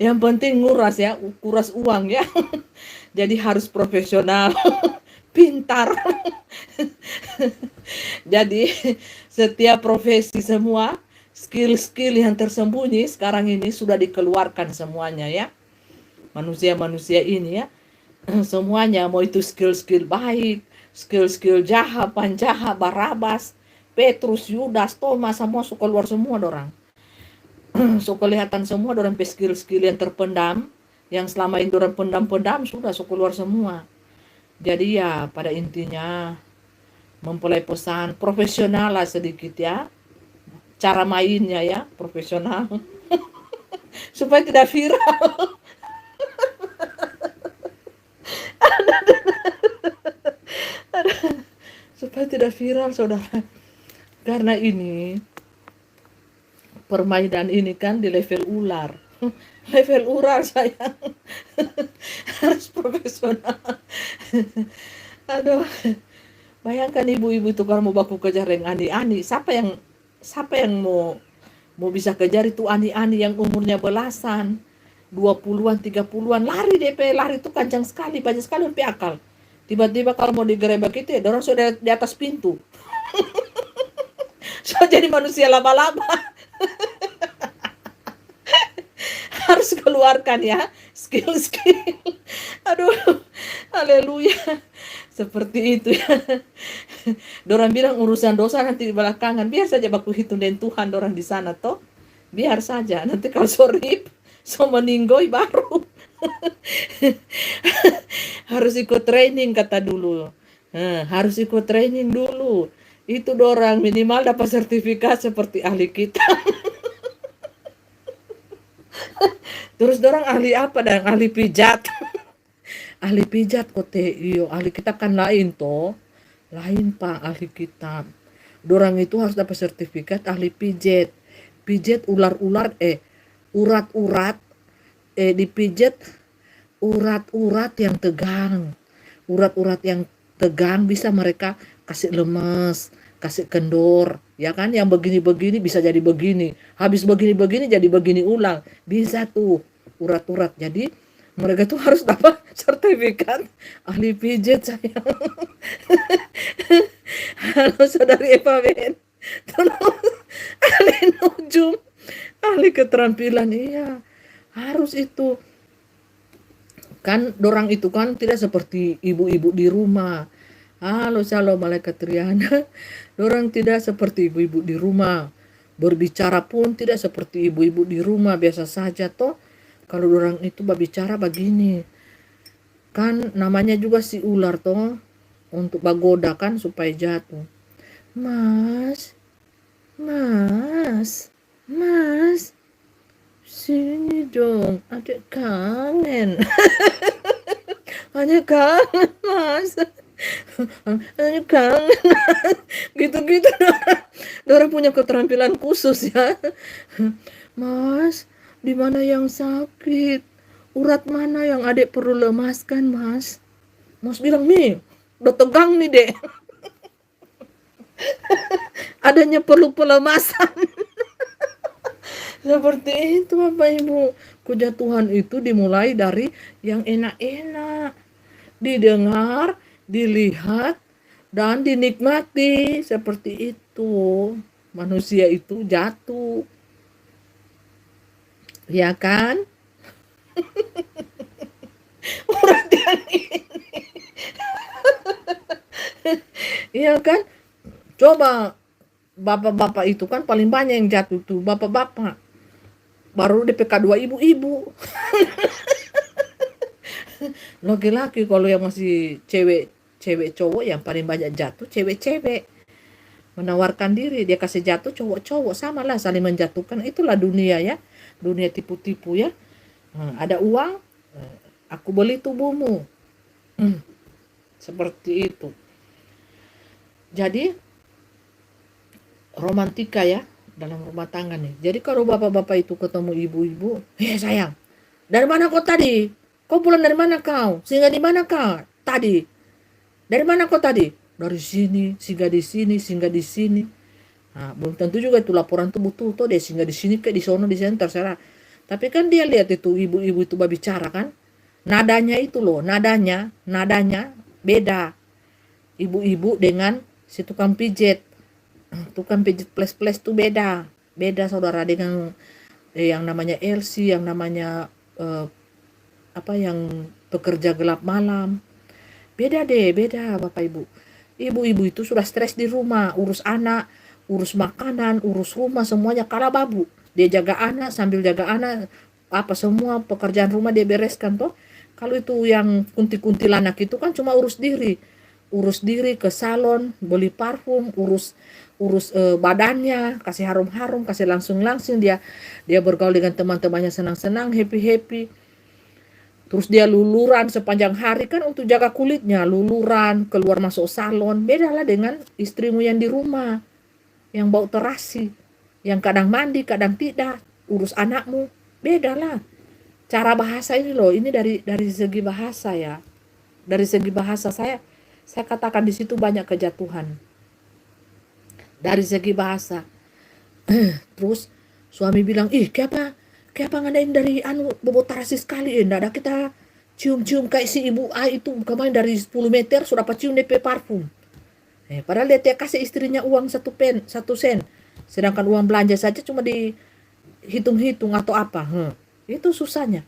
Yang penting nguras ya, kuras uang ya. Jadi harus profesional, pintar. Jadi setiap profesi semua skill-skill yang tersembunyi sekarang ini sudah dikeluarkan semuanya ya. Manusia-manusia ini ya, semuanya mau itu skill-skill baik, skill-skill jahat, Panjaha, Barabas, Petrus, Yudas, Thomas, semua suka keluar semua dorang. So kelihatan semua dorang skill-skill yang terpendam, yang selama ini dorang pendam-pendam sudah so keluar semua. Jadi ya pada intinya mempelai pesan profesional lah sedikit ya, cara mainnya ya profesional supaya tidak viral. Supaya tidak viral saudara, karena ini permainan ini kan di level ular. Level ular sayang. Harus profesional. Aduh, bayangkan ibu-ibu itu kalau mau baku kejar yang Ani-Ani, siapa yang mau bisa kejar itu Ani-Ani yang umurnya belasan, 20-an, 30-an, lari DP, lari itu kencang sekali, banyak sekali sampai akal. Tiba-tiba kalau mau digerebek itu ya, dorong sudah di atas pintu. So jadi manusia lama-lama. Harus keluarkan ya skill-skill. Aduh, haleluya. Seperti itu ya. Dorang bilang urusan dosa nanti di belakangan, biar saja baku hitung dengan Tuhan dorang di sana toh. Biar saja, nanti kalau sorip, so meninggoi baru. Harus ikut training kata dulu. Harus ikut training dulu. Itu dorang minimal dapat sertifikat seperti ahli kita. Terus dorang ahli apa dan ahli pijat. Ahli pijat kote iyo, ahli kita kan lain toh. Lain Pak ahli kita. Dorang itu harus dapat sertifikat ahli pijet. Pijet ular-ular urat-urat dipijet urat-urat yang tegang. Urat-urat yang tegang bisa mereka kasih lemes, kasih kendor, ya kan? Yang begini-begini bisa jadi begini. Habis begini-begini jadi begini ulang. Bisa tuh urat-urat. Jadi mereka tuh harus dapat sertifikat ahli pijet sayang. Halo saudari Eva Ben. Tolong ahli nujum, ahli keterampilan, iya harus itu. Kan dorang itu kan tidak seperti ibu-ibu di rumah. Halo shalom malaikat Triana. Dorang tidak seperti ibu-ibu di rumah. Berbicara pun tidak seperti ibu-ibu di rumah, biasa saja toh. Kalau dorang itu berbicara begini. Kan namanya juga si ular toh, untuk bagoda kan supaya jatuh. Mas, sini dong, adik kangen. Hanya kangen mas. Hanya kangen. Gitu-gitu dorang punya keterampilan khusus ya. Mas, di mana yang sakit? Urat mana yang adik perlu lemaskan mas? Mas bilang nih, udah tegang nih dek. Adanya perlu pelemasan. Seperti itu Bapak Ibu. Kejatuhan itu dimulai dari yang enak-enak. Didengar, dilihat, dan dinikmati. Seperti itu. Manusia itu jatuh. Ya kan? Perhatian ini. Iya kan? Coba bapak-bapak itu kan paling banyak yang jatuh tuh, bapak-bapak. Baru DPK 2 ibu-ibu. Laki-laki kalau yang masih cewek cowok yang paling banyak jatuh cewek-cewek. Menawarkan diri, dia kasih jatuh cowok-cowok, sama lah saling menjatuhkan. Itulah dunia ya. Dunia tipu-tipu ya. Ada uang, aku beli tubuhmu. Seperti itu. Jadi romantika ya, dalam rumah tangga nih. Jadi kalau bapak-bapak itu ketemu ibu-ibu, sayang, dari mana kau tadi? Kau pulang dari mana kau? Singgah di mana kau tadi? Dari mana kau tadi? Dari sini, singgah di sini, singgah di sini. Nah, belum tentu juga itu laporan tuh butuh tuh deh singgah di sini kayak di sono di sini terserah. Tapi kan dia lihat itu ibu-ibu itu berbicara kan, nadanya itu loh, nadanya beda. Ibu-ibu dengan si tukang pijet, plus tuh beda saudara dengan yang namanya Elsie, yang namanya yang pekerja gelap malam. Beda bapak ibu. Ibu-ibu itu sudah stres di rumah, urus anak, urus makanan, urus rumah, semuanya kala babu. Dia jaga anak, sambil jaga anak, apa semua pekerjaan rumah dia bereskan toh. Kalau itu yang kuntilanak itu kan cuma urus diri ke salon, beli parfum, urus badannya, kasih harum-harum, kasih langsung dia bergaul dengan teman-temannya senang-senang, happy. Terus dia luluran sepanjang hari kan untuk jaga kulitnya, luluran, keluar masuk salon. Bedalah dengan istrimu yang di rumah, yang bau terasi, yang kadang mandi, kadang tidak, urus anakmu. Bedalah. Cara bahasa ini loh, ini dari segi bahasa ya. Dari segi bahasa saya katakan di situ banyak kejatuhan. Dari segi bahasa. Terus suami bilang, kayak apa ngadain dari bobot terasi sekali, nggak ada kita cium-cium kayak si ibu A itu kemarin dari 10 meter sudah cium DP parfum. Padahal dia kasih istrinya uang 1 sen, sedangkan uang belanja saja cuma dihitung-hitung atau apa. Itu susahnya.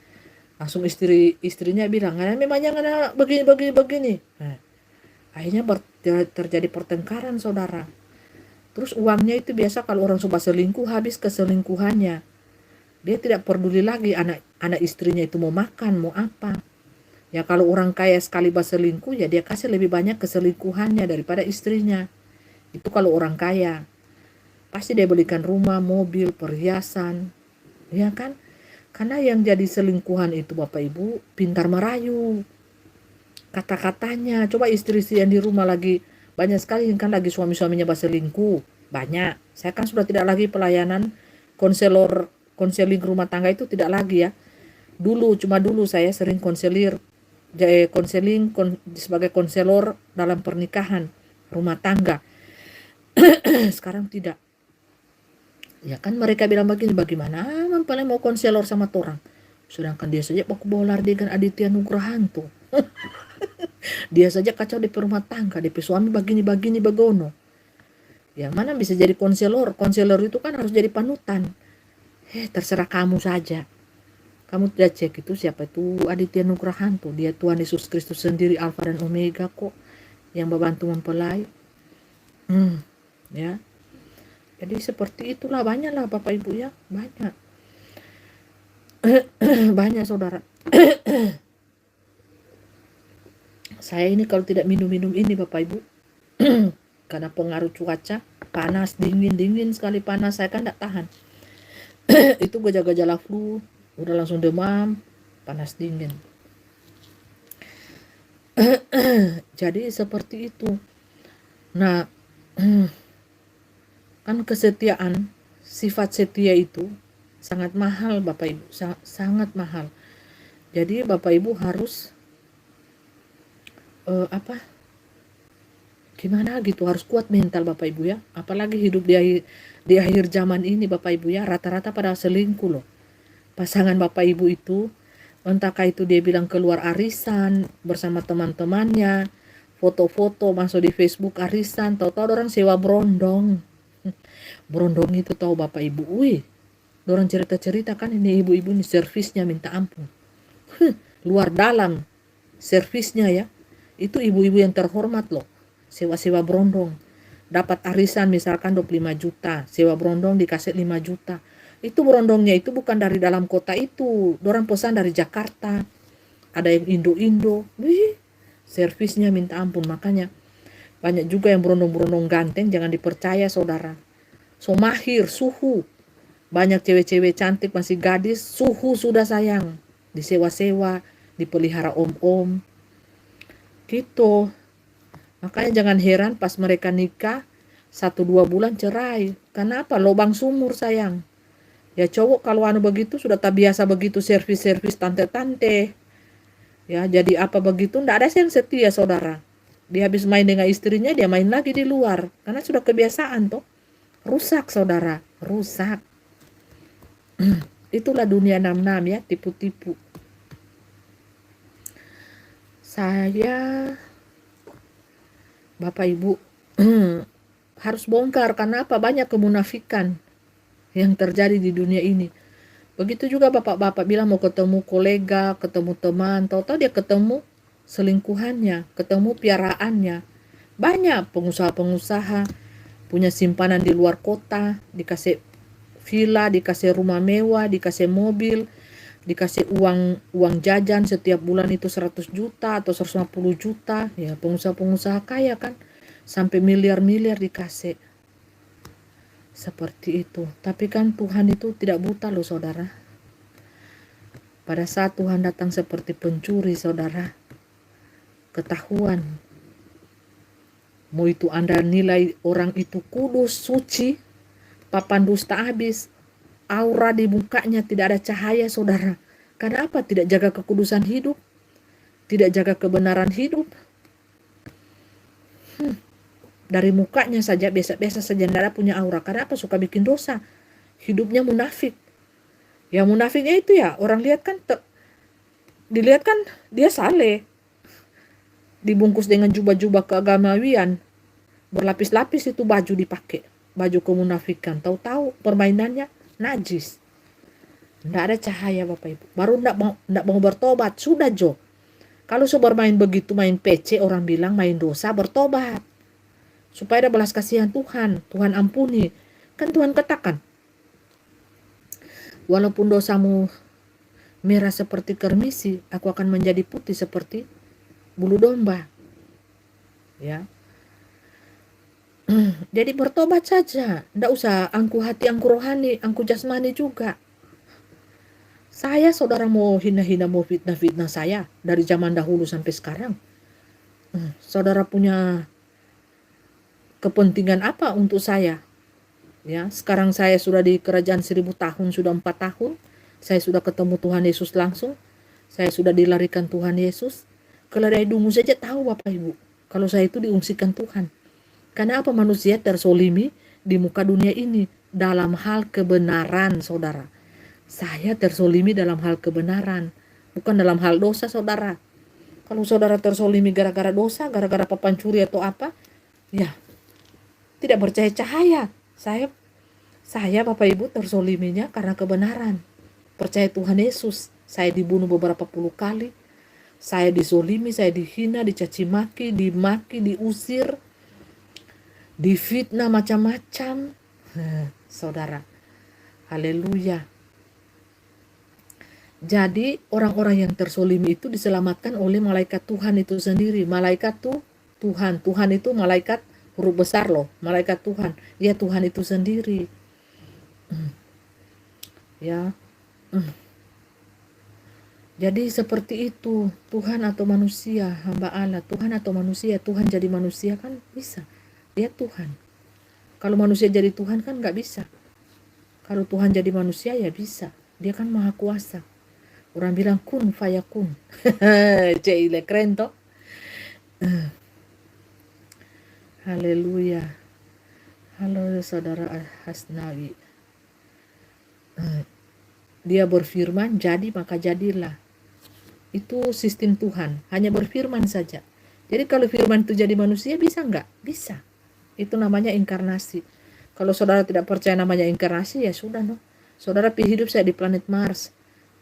Langsung istrinya bilang, memangnya nggak ada begini. Akhirnya terjadi pertengkaran saudara. Terus uangnya itu biasa kalau orang sudah selingkuh habis ke selingkuhannya. Dia tidak peduli lagi anak istrinya itu mau makan, mau apa. Ya kalau orang kaya sekali berselingkuh ya dia kasih lebih banyak keselingkuhannya daripada istrinya. Itu kalau orang kaya. Pasti dia belikan rumah, mobil, perhiasan. Ya kan? Karena yang jadi selingkuhan itu Bapak Ibu pintar merayu. Kata-katanya. Coba istri-istri yang di rumah lagi banyak sekali kan lagi suami-suaminya berselingkuh. Banyak. Saya kan sudah tidak lagi pelayanan konseling rumah tangga itu tidak lagi ya. Dulu saya sering konseling sebagai konselor dalam pernikahan rumah tangga. Sekarang tidak. Ya kan mereka bilang begini, bagaimana paling mau konselor sama orang. Sedangkan dia saja baku bolar dengan Aditya Nugrahanto. Dia saja kacau di rumah tangga, di suami begini begono. Yang mana bisa jadi konselor? Konselor itu kan harus jadi panutan. Terserah kamu saja. Kamu tidak cek itu siapa itu Aditya Nugrahanto. Dia Tuhan Yesus Kristus sendiri, Alfa dan Omega kok, yang membantu mempelai. Ya. Jadi seperti itulah, banyaklah Bapak Ibu ya, banyak. Banyak saudara. Saya ini kalau tidak minum ini Bapak Ibu, karena pengaruh cuaca, panas, dingin sekali panas, saya kan tidak tahan. Itu gejala flu, udah langsung demam, panas dingin. Jadi seperti itu. Nah, kan kesetiaan, sifat setia itu sangat mahal Bapak Ibu, sangat mahal. Jadi Bapak Ibu harus gimana gitu, harus kuat mental Bapak Ibu ya. Apalagi hidup di akhir zaman ini Bapak Ibu ya, rata-rata pada selingkuh loh. Pasangan Bapak Ibu itu, entahkah itu dia bilang keluar arisan bersama teman-temannya, foto-foto masuk di Facebook arisan, tahu-tahu orang sewa brondong. Brondong itu tahu Bapak Ibu, orang cerita-cerita kan ini ibu-ibu ini servisnya minta ampun. Luar dalam servisnya ya. Itu ibu-ibu yang terhormat loh. Sewa brondong. Dapat arisan misalkan 25 juta. Sewa brondong dikasih 5 juta. Itu brondongnya itu bukan dari dalam kota itu. Orang pesan dari Jakarta. Ada yang Indo-Indo. Servisnya minta ampun. Makanya banyak juga yang brondong-brondong ganteng. Jangan dipercaya saudara. So mahir, suhu. Banyak cewek-cewek cantik masih gadis. Suhu sudah sayang. Disewa-sewa. Dipelihara om-om. Gitu. Makanya jangan heran pas mereka nikah 1-2 bulan cerai. Karena apa? Lubang sumur sayang. Ya cowok kalau anu begitu sudah tak biasa begitu servis-servis tante-tante. Ya jadi apa begitu ndak ada yang setia saudara. Dia habis main dengan istrinya dia main lagi di luar. Karena sudah kebiasaan toh. Rusak saudara, rusak. Itulah dunia 66 ya, tipu-tipu. Saya Bapak Ibu harus bongkar karena apa? Banyak kemunafikan yang terjadi di dunia ini. Begitu juga bapak-bapak bilang mau ketemu kolega, ketemu teman, tahu-tahu dia ketemu selingkuhannya, ketemu piaraannya. Banyak pengusaha-pengusaha punya simpanan di luar kota, dikasih villa, dikasih rumah mewah, dikasih mobil, dikasih uang jajan setiap bulan itu 100 juta atau 150 juta. Ya, pengusaha-pengusaha kaya kan, sampai miliar-miliar dikasih. Seperti itu. Tapi kan Tuhan itu tidak buta loh saudara. Pada saat Tuhan datang seperti pencuri saudara, ketahuan. Mau itu Anda nilai orang itu kudus, suci, papan dusta habis, aura di mukanya tidak ada cahaya saudara. Karena apa? Tidak jaga kekudusan hidup, tidak jaga kebenaran hidup. Dari mukanya saja biasa-biasa saja, tidak ada punya aura. Karena apa? Suka bikin dosa. Hidupnya munafik. Ya munafiknya itu ya orang lihat kan, dilihat kan dia saleh, dibungkus dengan jubah-jubah keagamawian, berlapis-lapis itu baju dipakai, baju kemunafikan. Tahu-tahu permainannya najis, tidak ada cahaya Bapak Ibu. Baru tidak mau bertobat sudah Jo. Kalau bermain begitu, main PC, orang bilang main dosa, bertobat supaya ada belas kasihan Tuhan, Tuhan ampuni. Kan Tuhan katakan, walaupun dosamu merah seperti kermisi, aku akan menjadi putih seperti bulu domba. Ya. Jadi bertobat saja, tidak usah angku hati, angku rohani, angku jasmani juga. Saya saudara mau hina-hina, mau fitnah-fitnah saya dari zaman dahulu sampai sekarang. Saudara punya kepentingan apa untuk saya? Ya, sekarang saya sudah di kerajaan 1000 tahun, sudah 4 tahun. Saya sudah ketemu Tuhan Yesus langsung. Saya sudah dilarikan Tuhan Yesus. Keledai dungu saja tahu Bapak Ibu, kalau saya itu diungsikan Tuhan. Karena apa? Manusia tersolimi di muka dunia ini dalam hal kebenaran saudara. Saya tersolimi dalam hal kebenaran, bukan dalam hal dosa saudara. Kalau saudara tersolimi gara-gara dosa, gara-gara papan curi atau apa, ya tidak percaya cahaya. Saya Bapak Ibu tersoliminya karena kebenaran. Percaya Tuhan Yesus. Saya dibunuh beberapa puluh kali. Saya disolimi, saya dihina, dicaci maki, dimaki, diusir, difitnah macam-macam. Saudara, haleluya. Jadi orang-orang yang tersolimi itu diselamatkan oleh malaikat Tuhan itu sendiri. Malaikat Tuhan. Tuhan itu malaikat huruf besar loh, malaikat Tuhan. Ya Tuhan itu sendiri. Ya. Jadi seperti itu, Tuhan atau manusia, hamba Allah, Tuhan atau manusia. Tuhan jadi manusia kan bisa, dia Tuhan. Kalau manusia jadi Tuhan kan nggak bisa. Kalau Tuhan jadi manusia ya bisa, dia kan maha kuasa. Orang bilang kun fayakun. Cile keren toh. Haleluya. Halo saudara Hasnawi. Dia berfirman jadi maka jadilah. Itu sistem Tuhan, hanya berfirman saja. Jadi kalau firman itu jadi manusia bisa enggak? Bisa. Itu namanya inkarnasi. Kalau saudara tidak percaya namanya inkarnasi ya sudah no. Saudara hidup saya di planet Mars.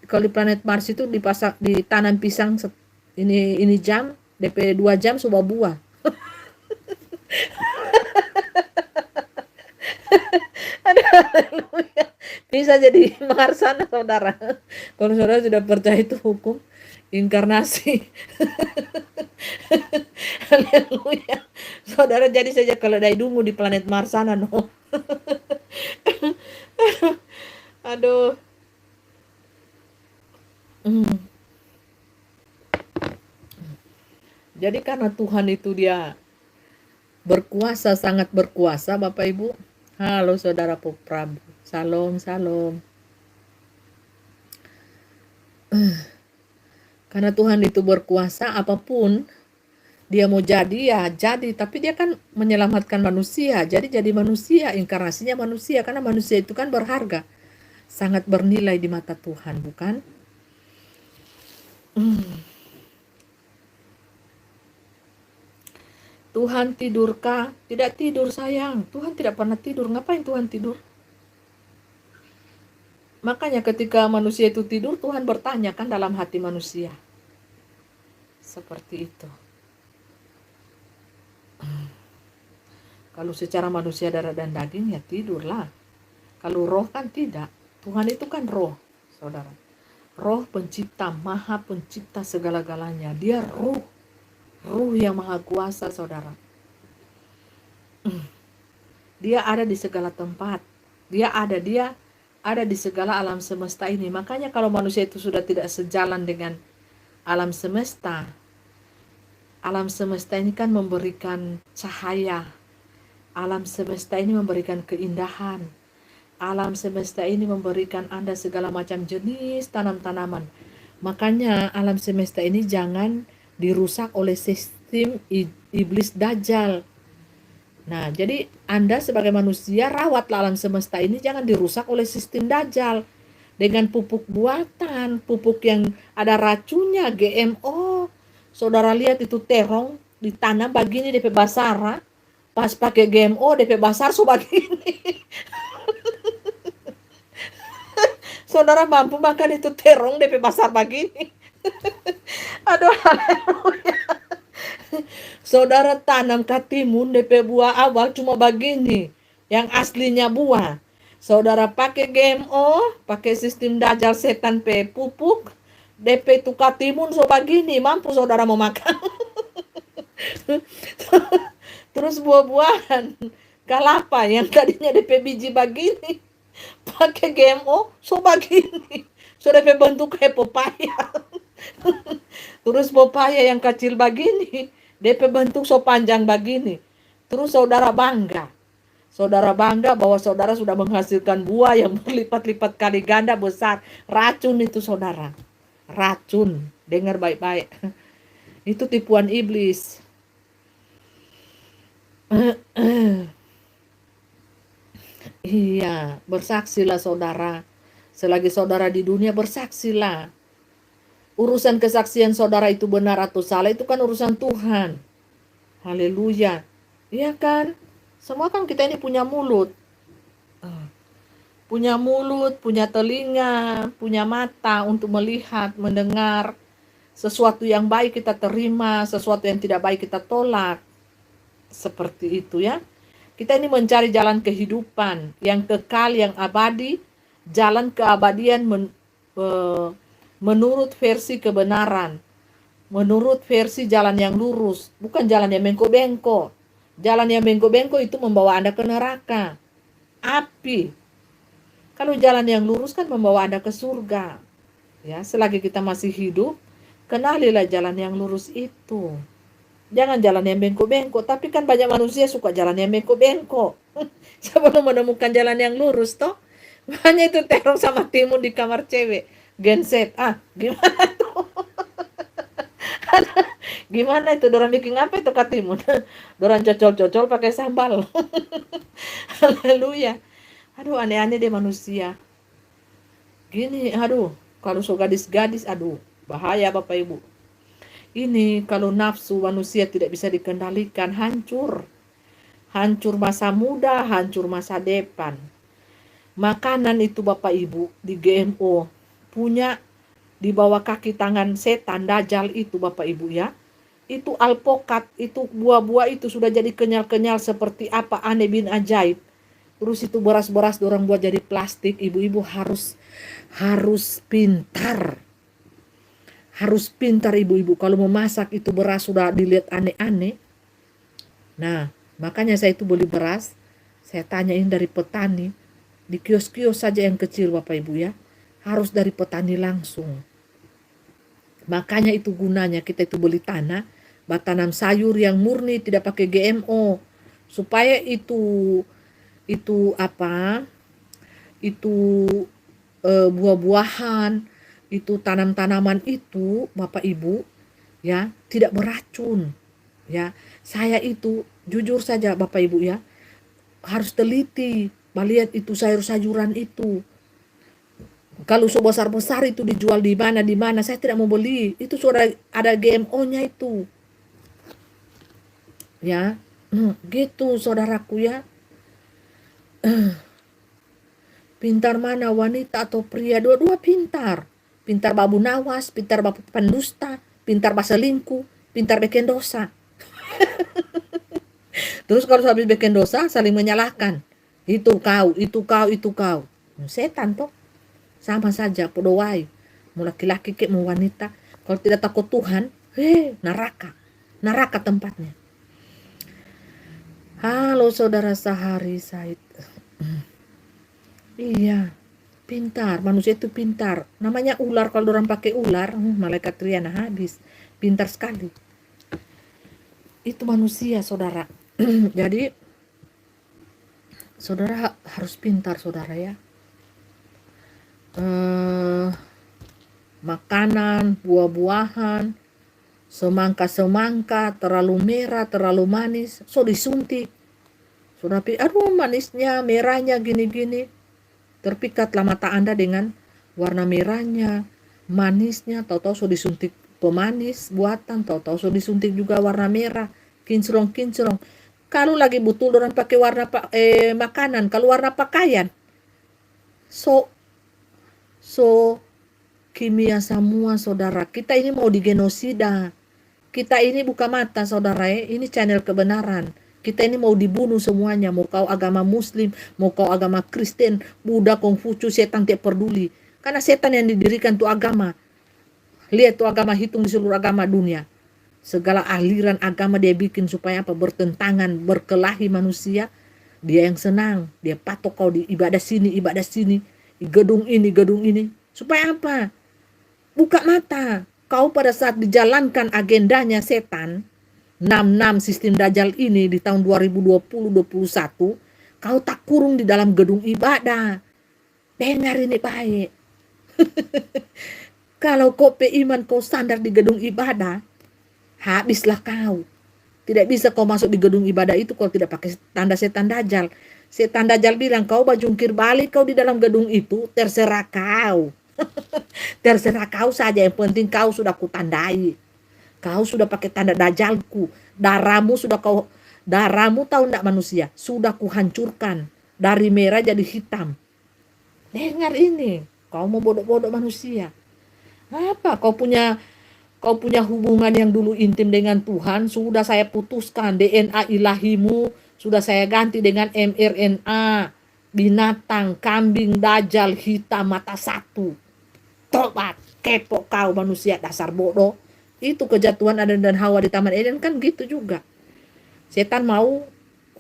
Kalau di planet Mars itu ditanam pisang ini jam, DP 2 jam sudah buah. Haleluya. Bisa jadi Marsana saudara. Kalau saudara sudah percaya itu hukum inkarnasi. Haleluya. Saudara jadi saja keledai dungu di planet Marsana no. Aduh. Jadi karena Tuhan itu dia berkuasa, sangat berkuasa Bapak Ibu. Halo saudara Prabu. Salam, salam. Karena Tuhan itu berkuasa, apapun dia mau jadi ya jadi, tapi dia kan menyelamatkan manusia. Jadi manusia, inkarnasinya manusia, karena manusia itu kan berharga, sangat bernilai di mata Tuhan, bukan? Tuhan tidurkah? Tidak tidur sayang. Tuhan tidak pernah tidur. Ngapain Tuhan tidur? Makanya ketika manusia itu tidur, Tuhan bertanya kan dalam hati manusia. Seperti itu. Kalau secara manusia darah dan daging ya tidurlah. Kalau roh kan tidak. Tuhan itu kan roh, saudara. Roh pencipta, maha pencipta segala-galanya. Dia roh. Roh yang maha kuasa, saudara. Dia ada di segala tempat. Dia ada di segala alam semesta ini. Makanya kalau manusia itu sudah tidak sejalan dengan alam semesta ini kan memberikan cahaya. Alam semesta ini memberikan keindahan. Alam semesta ini memberikan Anda segala macam jenis tanam-tanaman. Makanya alam semesta ini jangan dirusak oleh sistem iblis dajjal. Nah, jadi Anda sebagai manusia rawatlah alam semesta ini, jangan dirusak oleh sistem dajjal dengan pupuk buatan, pupuk yang ada racunnya, GMO. Saudara lihat itu terong ditanam begini DP basara, pas pakai GMO DP basar so begini. Saudara mampu makan itu terong DP basar begini. Aduh, haleluya. Saudara tanam katimun DP buah awal cuma begini, yang aslinya buah. Saudara pakai GMO, pakai sistem dajjal setan pe pupuk, DP itu katimun so begini, mampu saudara mau makan. Terus buah-buahan kelapa yang tadinya DP biji begini, pakai GMO so begini, so DP bentuk kayak pepaya. Terus pepaya yang kecil begini, DP bentuk so panjang begini. Terus saudara bangga. Saudara bangga bahwa saudara sudah menghasilkan buah yang berlipat-lipat kali ganda besar. Racun itu saudara. Racun. Dengar baik-baik. Itu tipuan iblis. Iya, bersaksilah saudara. Selagi saudara di dunia, bersaksilah. Urusan kesaksian saudara itu benar atau salah itu kan urusan Tuhan. Haleluya. Iya kan? Semua kan kita ini punya mulut. Punya mulut, punya telinga, punya mata untuk melihat, mendengar. Sesuatu yang baik kita terima, sesuatu yang tidak baik kita tolak. Seperti itu ya. Kita ini mencari jalan kehidupan yang kekal, yang abadi, jalan keabadian menurut versi kebenaran, menurut versi jalan yang lurus, bukan jalan yang bengkok-bengkok. Jalan yang bengkok-bengkok itu membawa Anda ke neraka, api. Kalau jalan yang lurus kan membawa Anda ke surga. Ya, selagi kita masih hidup, kenalilah jalan yang lurus itu. Jangan jalan yang bengkok-bengkok, tapi kan banyak manusia suka jalan yang bengkok-bengkok. Sebelum menemukan jalan yang lurus toh. Makanya itu terong sama timun di kamar cewek. Genset. Gimana tuh? Gimana itu? Dorang bikin apa itu katimun? Dorang cocol-cocol pakai sambal. Haleluya. Aduh, aneh-aneh deh manusia. Gini, aduh. Kalau so gadis-gadis, aduh. Bahaya Bapak Ibu. Ini kalau nafsu manusia tidak bisa dikendalikan, hancur. Hancur masa muda, hancur masa depan. Makanan itu Bapak Ibu di GMO punya di bawah kaki tangan setan dajjal itu Bapak Ibu ya. Itu alpokat, itu buah-buah itu sudah jadi kenyal-kenyal seperti apa aneh bin ajaib. Terus itu beras-beras dorang buat jadi plastik. Ibu-ibu harus pintar. Harus pintar ibu-ibu. Kalau mau masak itu beras sudah dilihat aneh-aneh. Nah, makanya saya itu beli beras. Saya tanyain dari petani. Di kios-kios saja yang kecil Bapak Ibu ya. Harus dari petani langsung. Makanya itu gunanya kita itu beli tanah. Tanam sayur yang murni tidak pakai GMO. Supaya itu itu apa, itu buah-buahan, itu tanam-tanaman itu Bapak Ibu ya tidak beracun ya. Saya itu jujur saja Bapak Ibu ya, harus teliti melihat itu sayur-sayuran itu. Kalau sebesar-besar itu dijual di mana, saya tidak mau beli. Itu sudah ada GMO-nya itu. Ya, gitu saudaraku ya. Pintar mana wanita atau pria, dua-dua pintar. Pintar babu nawas, pintar babu pendusta, pintar berselingkuh, pintar bikin dosa. Terus kalau habis bikin dosa, saling menyalahkan. Itu kau, itu kau, itu kau. Setan toh. Sama saja, podowai. Mau laki-laki kek, mau wanita. Kalau tidak takut Tuhan, neraka. Neraka tempatnya. Halo saudara Sahari Said. Iya, pintar. Manusia itu pintar. Namanya ular, kalau orang pakai ular, malaikat Riana habis. Pintar sekali. Itu manusia, saudara. Jadi, saudara harus pintar, saudara ya. Makanan, buah-buahan, semangka-semangka, terlalu merah, terlalu manis, so disuntik. Sudah aduh manisnya, merahnya gini-gini. Terpikatlah mata Anda dengan warna merahnya, manisnya, tahu-tahu so disuntik pemanis buatan, tahu-tahu so disuntik juga warna merah, kinclong-kinclong. Kalau lagi butuh orang pakai warna makanan, kalau warna pakaian, so kimia semua saudara. Kita ini mau digenosida. Kita ini buka mata saudara ya. Ini channel kebenaran. Kita ini mau dibunuh semuanya. Mau kau agama Muslim, mau kau agama Kristen, Buddha, Konghucu, setan tidak peduli. Karena setan yang didirikan tuh agama. Lihat tuh agama, hitung di seluruh agama dunia. Segala aliran agama dia bikin supaya apa? Bertentangan, berkelahi manusia. Dia yang senang. Dia patok kau di ibadah sini, gedung ini. Supaya apa? Buka mata. Kau pada saat dijalankan agendanya setan, 66 sistem Dajjal ini di tahun 2020-2021, kau tak kurung di dalam gedung ibadah. Dengar ini baik. Kalau kau iman kau standar di gedung ibadah, habislah kau. Tidak bisa kau masuk di gedung ibadah itu kalau tidak pakai tanda setan Dajjal. Setan Dajjal bilang kau jungkir balik kau di dalam gedung itu, terserah kau. Terserah kau saja, yang penting kau sudah kutandai. Kau sudah pakai tanda Dajjalku. Darahmu tahu enggak manusia? Sudah kuhancurkan. Dari merah jadi hitam. Dengar ini. Kau mau bodoh-bodoh manusia. Apa? Kau punya hubungan yang dulu intim dengan Tuhan. Sudah saya putuskan. DNA ilahimu sudah saya ganti dengan mRNA. Binatang, kambing, Dajjal, hitam, mata satu. Tobat, kepo kau manusia dasar bodoh. Itu kejatuhan Adam dan Hawa di Taman Eden kan gitu juga. Setan mau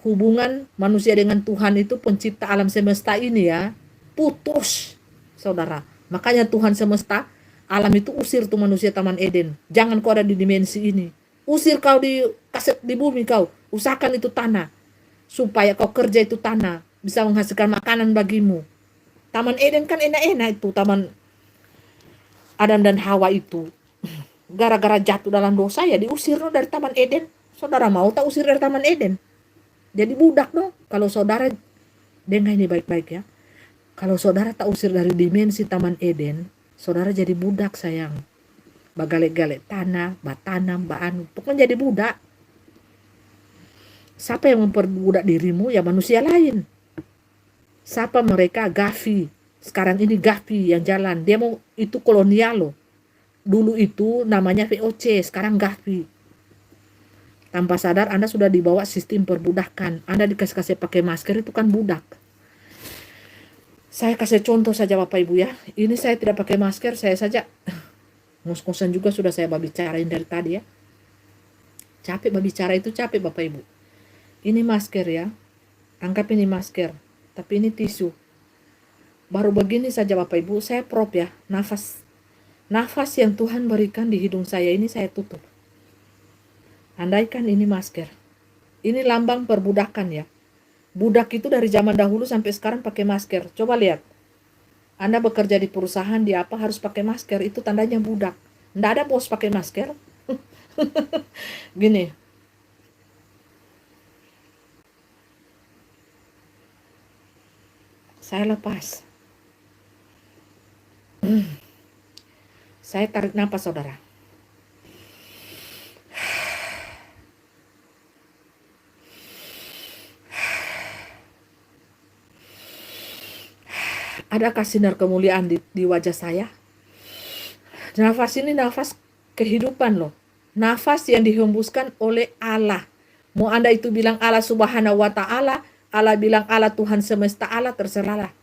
hubungan manusia dengan Tuhan itu pencipta alam semesta ini ya. Putus, saudara. Makanya Tuhan semesta alam itu usir tuh manusia Taman Eden. Jangan kau ada di dimensi ini. Usir kau di bumi kau. Usahakan itu tanah. Supaya kau kerja itu tanah. Bisa menghasilkan makanan bagimu. Taman Eden kan enak-enak itu. Taman Adam dan Hawa itu gara-gara jatuh dalam dosa ya diusir dari Taman Eden. Saudara mau tak usir dari Taman Eden? Jadi budak dong. Kalau saudara, dengar ini baik-baik ya. Kalau saudara tak usir dari dimensi Taman Eden, saudara jadi budak sayang. Bagale-gale tanah, batanam, baan, pokoknya jadi budak. Siapa yang memperbudak dirimu? Ya manusia lain. Siapa mereka? Gavi. Sekarang ini Gavi yang jalan. Dia mau itu kolonial loh. Dulu itu namanya VOC, sekarang Gavi. Tanpa sadar Anda sudah dibawa sistem perbudakan. Anda dikasih pakai masker itu kan budak. Saya kasih contoh saja Bapak Ibu ya. Ini saya tidak pakai masker, saya saja ngos-ngosan juga sudah saya bicarain dari tadi ya. Capek berbicara itu capek Bapak Ibu. Ini masker ya. Anggap ini masker, tapi ini tisu. Baru begini saja Bapak Ibu, saya prop ya, nafas yang Tuhan berikan di hidung saya ini saya tutup. Andaikan ini masker, ini lambang perbudakan ya. Budak itu dari zaman dahulu sampai sekarang pakai masker. Coba lihat. Anda bekerja di perusahaan, di apa harus pakai masker. Itu tandanya budak. Nggak ada bos pakai masker. Gini. Saya lepas. Saya tarik nafas, saudara. Adakah sinar kemuliaan di wajah saya? Nafas ini nafas kehidupan loh. Nafas yang dihembuskan oleh Allah. Mau Anda itu bilang Allah Subhanahu wa Ta'ala, Allah bilang Allah Tuhan semesta Allah, terserahlah.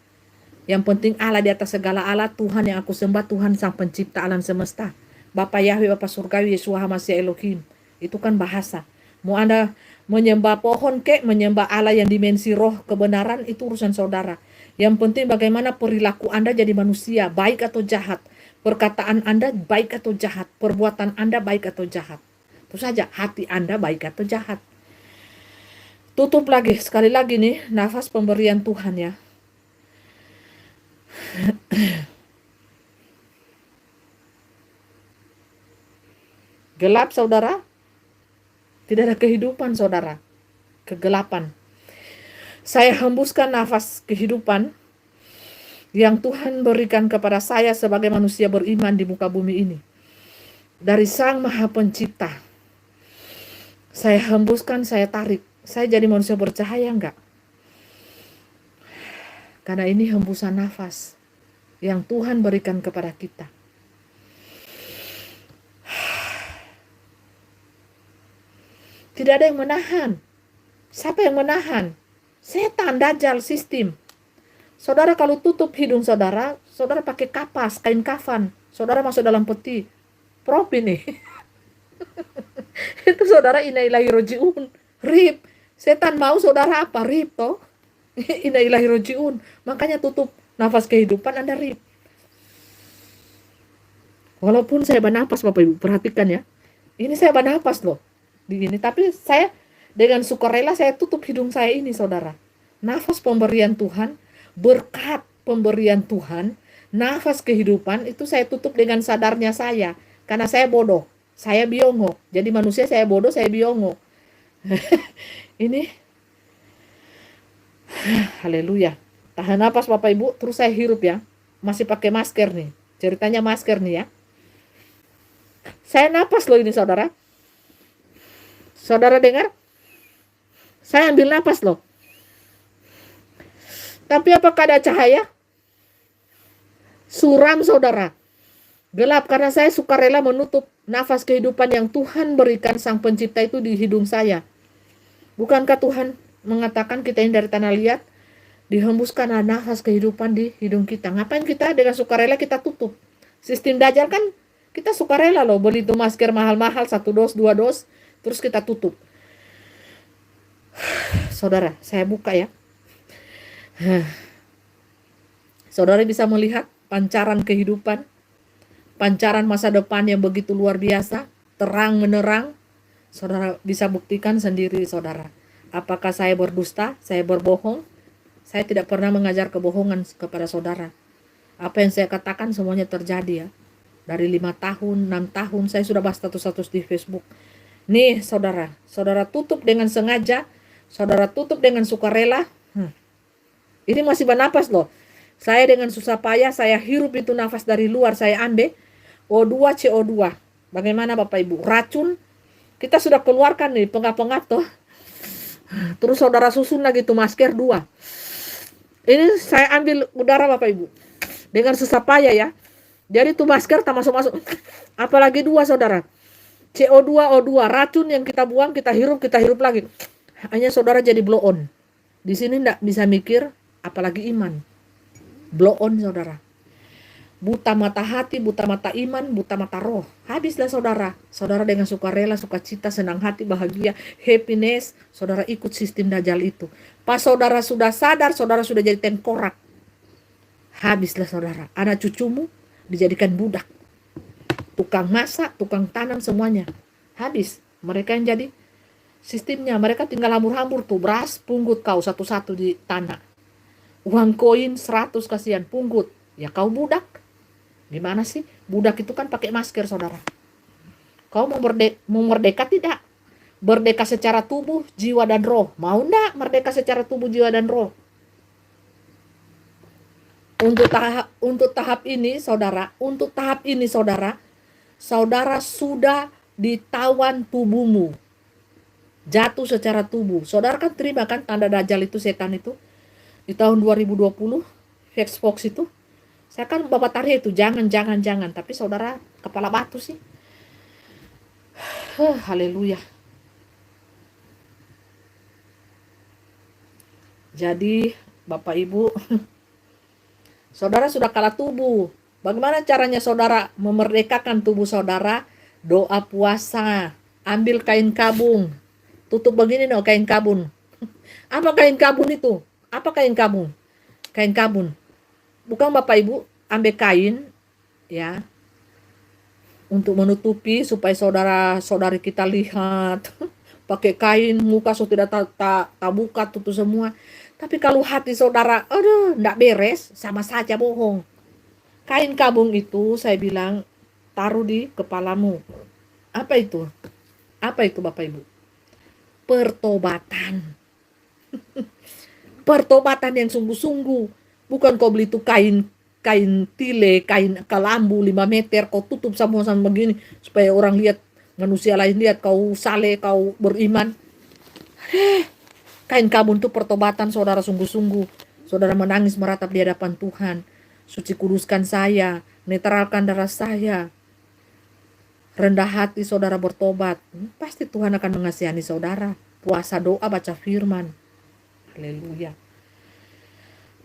Yang penting Allah di atas segala Allah, Tuhan yang aku sembah, Tuhan sang pencipta alam semesta. Bapa Yahweh, Bapa Surgawi, Yeshua HaMashiach Elohim. Itu kan bahasa. Mau Anda menyembah pohon kek, menyembah Allah yang dimensi roh kebenaran, itu urusan saudara. Yang penting bagaimana perilaku Anda jadi manusia, baik atau jahat. Perkataan Anda baik atau jahat. Perbuatan Anda baik atau jahat. Itu saja, hati Anda baik atau jahat. Tutup lagi, sekali lagi nih, nafas pemberian Tuhan ya. Gelap, saudara. Tidak ada kehidupan, saudara. Kegelapan. Saya hembuskan nafas kehidupan yang Tuhan berikan kepada saya sebagai manusia beriman di muka bumi ini. Dari Sang Maha Pencipta. Saya hembuskan, saya tarik. Saya jadi manusia bercahaya enggak? Karena ini hembusan nafas yang Tuhan berikan kepada kita. Tidak ada yang menahan. Siapa yang menahan? Setan, dajjal, sistem. Saudara kalau tutup hidung saudara, saudara pakai kapas, kain kafan. Saudara masuk dalam peti. Propi nih. Itu saudara inna ilahi roji'un. Rip. Setan mau saudara apa? Rip toh. Inna ilahi roji'un. Makanya tutup nafas kehidupan Anda rip. Walaupun saya bernapas Bapak Ibu, perhatikan ya. Ini saya bernapas loh. Di ini, tapi saya dengan sukarela saya tutup hidung saya ini, saudara. Nafas pemberian Tuhan, berkat pemberian Tuhan, nafas kehidupan itu saya tutup dengan sadarnya saya. Karena saya bodoh, saya biongo. Jadi manusia saya bodoh, saya biongo. Ini, haleluya. Tahan nafas Bapak Ibu, terus saya hirup ya. Masih pakai masker nih. Ceritanya masker nih ya. Saya napas loh ini saudara. Saudara dengar? Saya ambil napas loh. Tapi apakah ada cahaya? Suram saudara. Gelap karena saya sukarela menutup nafas kehidupan yang Tuhan berikan Sang Pencipta itu di hidung saya. Bukankah Tuhan mengatakan kita ini dari tanah liat? Dihembuskanlah nafas kehidupan di hidung kita. Ngapain kita dengan sukarela kita tutup? Sistem dajjal kan kita sukarela loh. Beli itu masker mahal-mahal, 1 dos, 2 dos. Terus kita tutup. Saudara, saya buka ya. Saudara bisa melihat pancaran kehidupan. Pancaran masa depan yang begitu luar biasa. Terang menerang. Saudara bisa buktikan sendiri saudara. Apakah saya berdusta? Saya berbohong? Saya tidak pernah mengajar kebohongan kepada saudara. Apa yang saya katakan semuanya terjadi ya. Dari 5 tahun, 6 tahun saya sudah bahas status-status di Facebook. Nih saudara, saudara tutup dengan sengaja, saudara tutup dengan sukarela. Ini masih bernapas loh. Saya dengan susah payah, saya hirup itu nafas dari luar, saya ambil O2, CO2. Bagaimana Bapak Ibu? Racun, kita sudah keluarkan nih, pengap-pengap tuh. Terus saudara susun lagi tuh masker 2. Ini saya ambil udara Bapak Ibu. Dengan susah payah ya. Jadi tuh masker tak masuk-masuk. Apalagi 2 saudara. CO2, O2, racun yang kita buang, kita hirup lagi. Hanya saudara jadi blow on. Di sini enggak bisa mikir, apalagi iman. Blow on saudara. Buta mata hati, buta mata iman, buta mata roh. Habislah saudara. Saudara dengan sukarela, sukacita, senang hati, bahagia, happiness. Saudara ikut sistem dajjal itu. Pas saudara sudah sadar, saudara sudah jadi tengkorak. Habislah saudara. Anak cucumu dijadikan budak. Tukang masak, tukang tanam semuanya. Habis. Mereka yang jadi Sistemnya mereka tinggal hambur-hambur tuh beras, punggut kau satu-satu di tanah. Uang koin 100 kasihan punggut. Ya kau budak. Gimana sih? Budak itu kan pakai masker, saudara. Kau mau merdeka tidak? Merdeka secara tubuh, jiwa dan roh. Mau enggak merdeka secara tubuh, jiwa dan roh? Untuk tahap ini, saudara, saudara sudah ditawan tubuhmu. Jatuh secara tubuh. Saudara kan terima kan tanda dajjal itu, setan itu di tahun 2020, Fox itu. Saya kan bapak tarik itu jangan, tapi saudara kepala batu sih. Haleluya. Jadi Bapak Ibu, saudara sudah kalah tubuh. Bagaimana caranya saudara memerdekakan tubuh saudara? Doa puasa. Ambil kain kabung. Tutup begini no, kain kabun. Apa kain kabun itu? Apa kain kabun? Kain kabun. Bukan Bapak Ibu ambil kain ya untuk menutupi supaya saudara-saudari kita lihat. Pakai kain muka so tidak tak buka tutup semua. Tapi kalau hati saudara, aduh, enggak beres, sama saja bohong. Kain kabung itu saya bilang taruh di kepalamu. Apa itu? Apa itu Bapak Ibu? Pertobatan. Pertobatan yang sungguh-sungguh. Bukan kau beli itu kain tile, kain kelambu 5 meter, kau tutup sama-sama begini supaya orang lihat, manusia lain lihat kau saleh, kau beriman. Kain kabun itu pertobatan saudara sungguh-sungguh. Saudara menangis meratap di hadapan Tuhan. Suci kuduskan saya, netralkan darah saya. Rendah hati saudara bertobat. Pasti Tuhan akan mengasihani saudara. Puasa, doa, baca firman. Haleluya.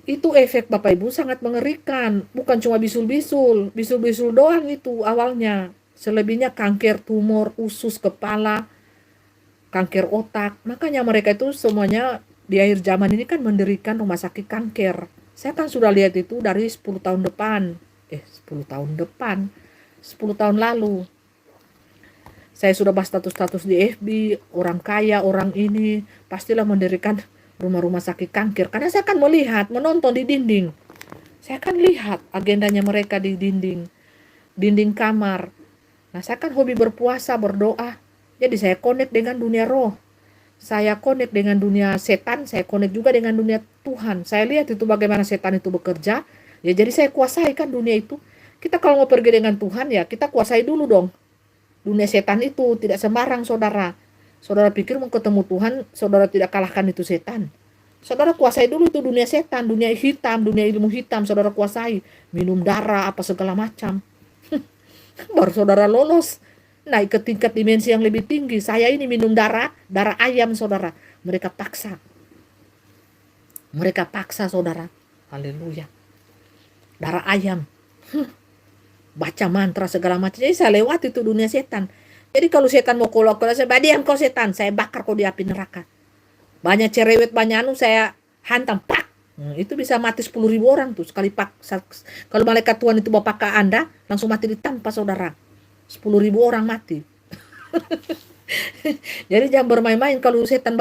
Itu efek Bapak Ibu sangat mengerikan. Bukan cuma bisul-bisul. Bisul-bisul doang itu awalnya. Selebihnya kanker, tumor, usus kepala, kanker otak. Makanya mereka itu semuanya di akhir zaman ini kan mendirikan rumah sakit kanker. Saya kan sudah lihat itu dari 10 tahun depan. 10 tahun depan. 10 tahun lalu. Saya sudah bahas status-status di FB, orang kaya, orang ini pastilah mendirikan rumah-rumah sakit kanker. Karena saya kan melihat, menonton di dinding. Saya kan lihat agendanya mereka di dinding kamar. Nah, saya kan hobi berpuasa, berdoa. Jadi saya connect dengan dunia roh. Saya connect dengan dunia setan, saya connect juga dengan dunia Tuhan. Saya lihat itu bagaimana setan itu bekerja. Ya jadi saya kuasai kan dunia itu. Kita kalau mau pergi dengan Tuhan ya kita kuasai dulu dong. Dunia setan itu tidak sembarang saudara. Saudara pikir mau ketemu Tuhan, saudara tidak kalahkan itu setan. Saudara kuasai dulu itu dunia setan, dunia hitam, dunia ilmu hitam, saudara kuasai. Minum darah, apa segala macam. Baru saudara lolos. Naik ke tingkat dimensi yang lebih tinggi. Saya ini minum darah ayam saudara. Mereka paksa saudara. Haleluya. Darah ayam. Baca mantra segala macam. Jadi saya lewati itu dunia setan. Jadi kalau setan mau kolok-kolok, saya diam kau setan. Saya bakar kau di api neraka. Banyak cerewet, banyak saya hantam. Pak. Itu bisa mati 10.000 orang tuh. Sekali pak. Kalau malaikat Tuhan itu bapak ke Anda, langsung mati ditampa saudara. 10.000 orang mati. Jadi jangan bermain-main kalau setan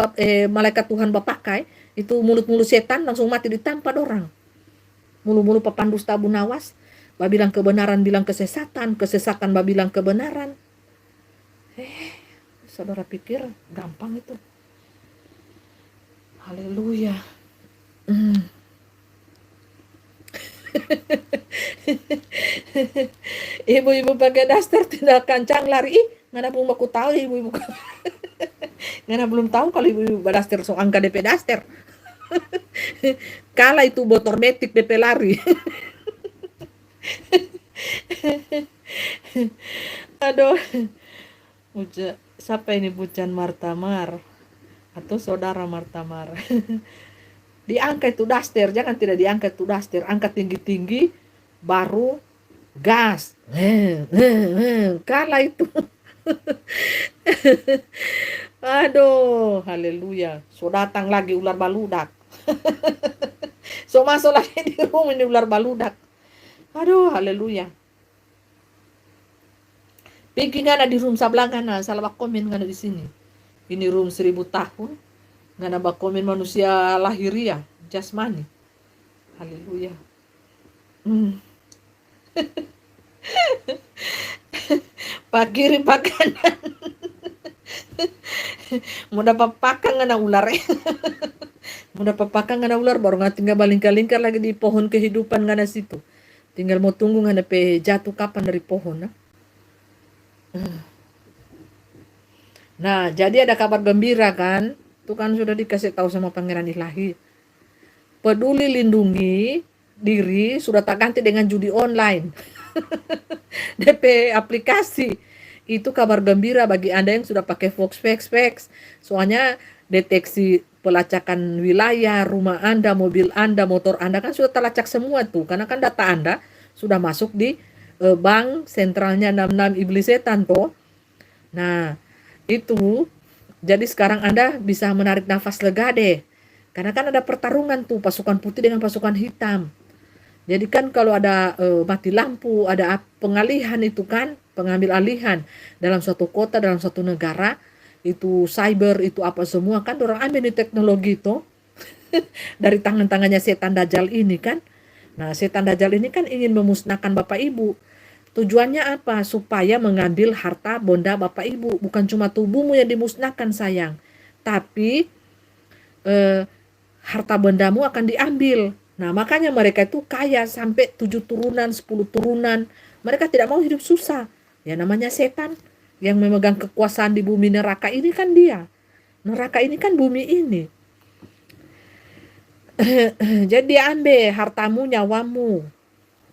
malaikat Tuhan pakai itu mulut-mulut setan langsung mati ditampar orang. Mulu-mulu papan dusta bunawas, babilang kebenaran bilang kesesatan, kesesatan babilang kebenaran. Saudara pikir gampang itu? Haleluya. Ibu-ibu pakai daster tidak kancang lari. Ngana pun aku tahu ibu-ibu. Ngana belum tahu kalau ibu-ibu daster so angka DP daster. Kala itu motor metik DP lari. Aduh. Siapa ini Bucan Martamar atau saudara Martamar? Diangkat itu daster, jangan tidak diangkat itu daster, angkat tinggi-tinggi baru gas. Kalah itu. Aduh, haleluya. So datang lagi ular baludak. So masuk lagi di rumah ini ular baludak. Aduh, haleluya. Pergi ngana di room sebelah ngana, salah komen ngana di sini. Ini room 1000 tahun. Nggak nambah komen manusia lahiriah, jasmani. Haleluya. Hmm. Pak kirim makanan. Mau dapat pakan ngana ular. Mau dapat pakan ngana ular baru nggak tinggal balingkar-lingkar lagi di pohon kehidupan ngana situ. Tinggal mau tunggu ngana pe jatuh kapan dari pohon. Nah, jadi ada kabar gembira kan? Itu kan sudah dikasih tahu sama Pangeran Ilahi. Peduli lindungi diri sudah tak ganti dengan judi online. DP aplikasi. Itu kabar gembira bagi Anda yang sudah pakai Foxpex. Soalnya deteksi pelacakan wilayah, rumah Anda, mobil Anda, motor Anda kan sudah terlacak semua tuh. Karena kan data Anda sudah masuk di bank sentralnya 66 iblis setan toh. Nah, itu jadi sekarang Anda bisa menarik nafas lega deh. Karena kan ada pertarungan tuh pasukan putih dengan pasukan hitam. Jadi kan kalau ada mati lampu, ada pengalihan itu kan, pengambil alihan dalam suatu kota, dalam suatu negara, itu cyber, itu apa semua kan orang ambil di teknologi itu dari tangan-tangannya setan Dajjal ini kan. Nah, setan Dajjal ini kan ingin memusnahkan Bapak Ibu. Tujuannya apa? Supaya mengambil harta benda Bapak Ibu. Bukan cuma tubuhmu yang dimusnahkan sayang. Tapi harta bendamu akan diambil. Nah, makanya mereka itu kaya sampai 7 turunan, 10 turunan. Mereka tidak mau hidup susah. Ya namanya setan yang memegang kekuasaan di bumi neraka ini kan dia. Neraka ini kan bumi ini. Jadi diambil hartamu, nyawamu.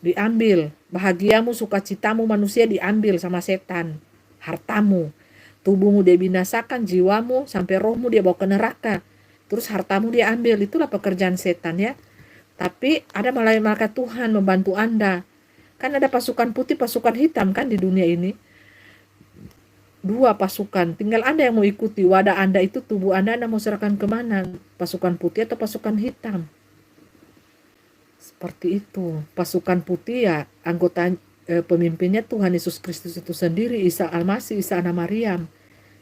Diambil. Bahagiamu, sukacitamu manusia diambil sama setan. Hartamu. Tubuhmu dia binasakan, jiwamu, sampai rohmu dia bawa ke neraka. Terus hartamu dia ambil. Itulah pekerjaan setan ya. Tapi ada malaikat Tuhan membantu Anda. Kan ada pasukan putih, pasukan hitam kan di dunia ini. 2 pasukan. Tinggal Anda yang mau ikuti. Wadah Anda itu, tubuh Anda mau serahkan kemana? Pasukan putih atau pasukan hitam? Seperti itu. Pasukan putih ya anggota pemimpinnya Tuhan Yesus Kristus itu sendiri. Isa Al-Masih, Isa Anak Maryam.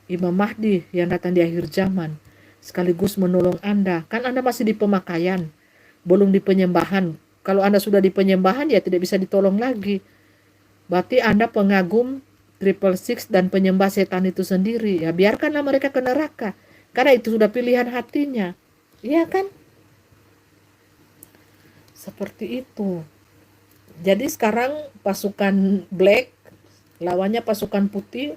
Imam Mahdi yang datang di akhir zaman. Sekaligus menolong Anda. Kan Anda masih di pemakaian. Belum di penyembahan. Kalau Anda sudah di penyembahan ya tidak bisa ditolong lagi. Berarti Anda pengagum 666 dan penyembah setan itu sendiri. Ya biarkanlah mereka ke neraka. Karena itu sudah pilihan hatinya. Iya kan? Seperti itu. Jadi sekarang pasukan black lawannya pasukan putih.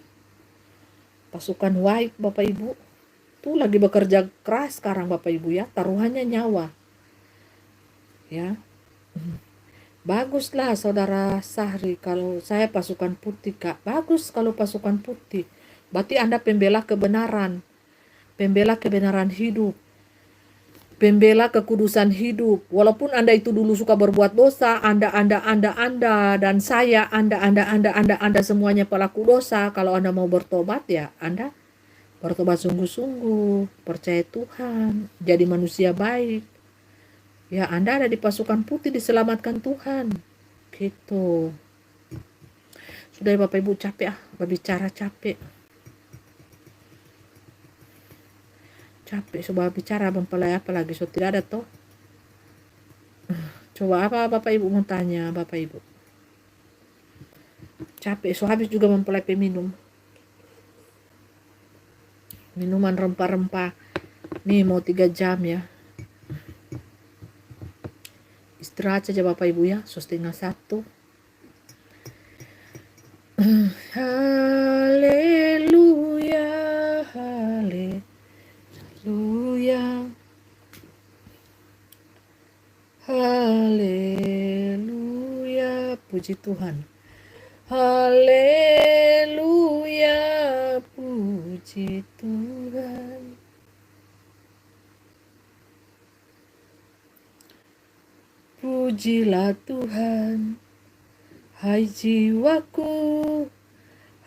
Pasukan white Bapak Ibu. Tuh lagi bekerja keras sekarang Bapak Ibu ya. Taruhannya nyawa. Ya, baguslah saudara Sahri kalau saya pasukan putih Kak. Bagus kalau pasukan putih. Berarti Anda pembela kebenaran, pembela kebenaran hidup, pembela kekudusan hidup. Walaupun Anda itu dulu suka berbuat dosa, Anda dan saya, Anda semuanya pelaku dosa. Kalau Anda mau bertobat ya Anda bertobat sungguh-sungguh, percaya Tuhan, jadi manusia baik. Ya, Anda ada di pasukan putih diselamatkan Tuhan. Gitu. Sudah ya Bapak Ibu capek berbicara capek. Capek coba bicara mempelai apa lagi so tidak ada toh. Coba apa Bapak Ibu mau tanya Bapak Ibu. Capek so habis juga mempelai peminum. Minuman rempah-rempah. Nih mau 3 jam ya. Istirahat saja Bapak Ibu ya, so 12:30. Haleluya, haleluya, haleluya, puji Tuhan. Haleluya, puji Tuhan. Pujilah Tuhan, hai jiwaku,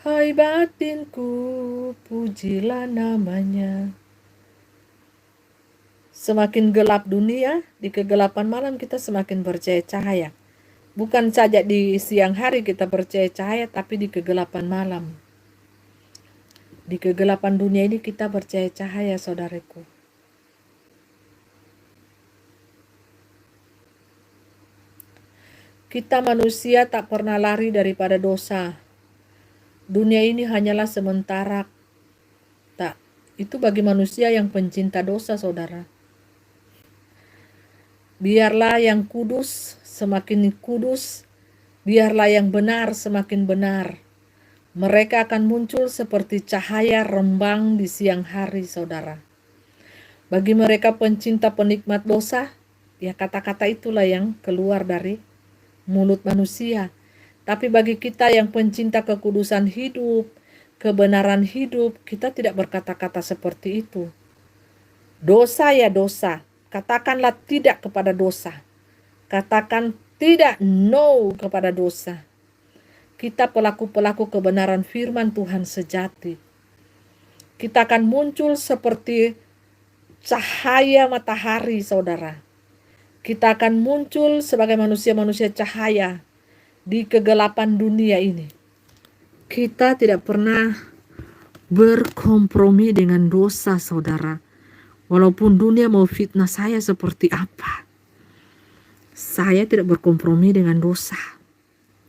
hai batinku, pujilah namanya. Semakin gelap dunia, di kegelapan malam kita semakin percaya cahaya. Bukan saja di siang hari kita percaya cahaya, tapi di kegelapan malam. Di kegelapan dunia ini kita percaya cahaya, saudaraku. Kita manusia tak pernah lari daripada dosa. Dunia ini hanyalah sementara. Tak, itu bagi manusia yang pencinta dosa, saudara. Biarlah yang kudus semakin kudus, biarlah yang benar semakin benar. Mereka akan muncul seperti cahaya rembang di siang hari, saudara. Bagi mereka pencinta penikmat dosa, ya kata-kata itulah yang keluar dari mulut manusia. Tapi bagi kita yang pencinta kekudusan hidup, kebenaran hidup, kita tidak berkata-kata seperti itu. Dosa ya dosa, katakanlah tidak kepada dosa. Katakan tidak, no kepada dosa. Kita pelaku-pelaku kebenaran firman Tuhan sejati. Kita akan muncul seperti cahaya matahari, saudara. Kita akan muncul sebagai manusia-manusia cahaya di kegelapan dunia ini. Kita tidak pernah berkompromi dengan dosa, saudara. Walaupun dunia mau fitnah saya seperti apa, saya tidak berkompromi dengan dosa.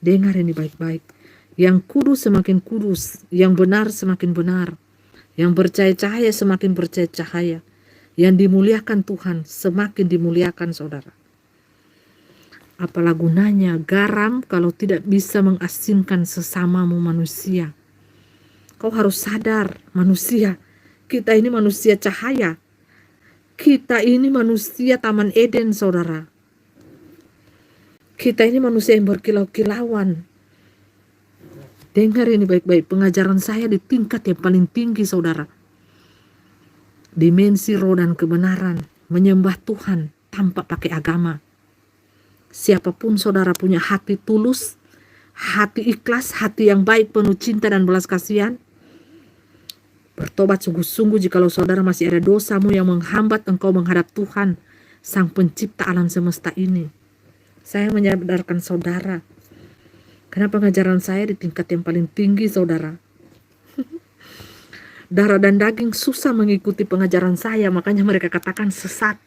Dengar ini baik-baik. Yang kudus semakin kudus, yang benar semakin benar. Yang percaya cahaya semakin percaya cahaya. Yang dimuliakan Tuhan semakin dimuliakan, saudara. Apalah gunanya garam kalau tidak bisa mengasinkan sesamamu manusia. Kau harus sadar, manusia, kita ini manusia cahaya. Kita ini manusia Taman Eden, saudara. Kita ini manusia yang berkilau-kilauan. Dengar ini baik-baik, pengajaran saya di tingkat yang paling tinggi, saudara. Dimensi roh dan kebenaran, menyembah Tuhan tanpa pakai agama. Siapapun saudara punya hati tulus, hati ikhlas, hati yang baik, penuh cinta dan belas kasihan, bertobat sungguh-sungguh jikalau saudara masih ada dosamu yang menghambat engkau menghadap Tuhan, Sang Pencipta alam semesta ini. Saya menyadarkan saudara, karena pengajaran saya di tingkat yang paling tinggi, saudara. Darah dan daging susah mengikuti pengajaran saya, makanya mereka katakan sesat,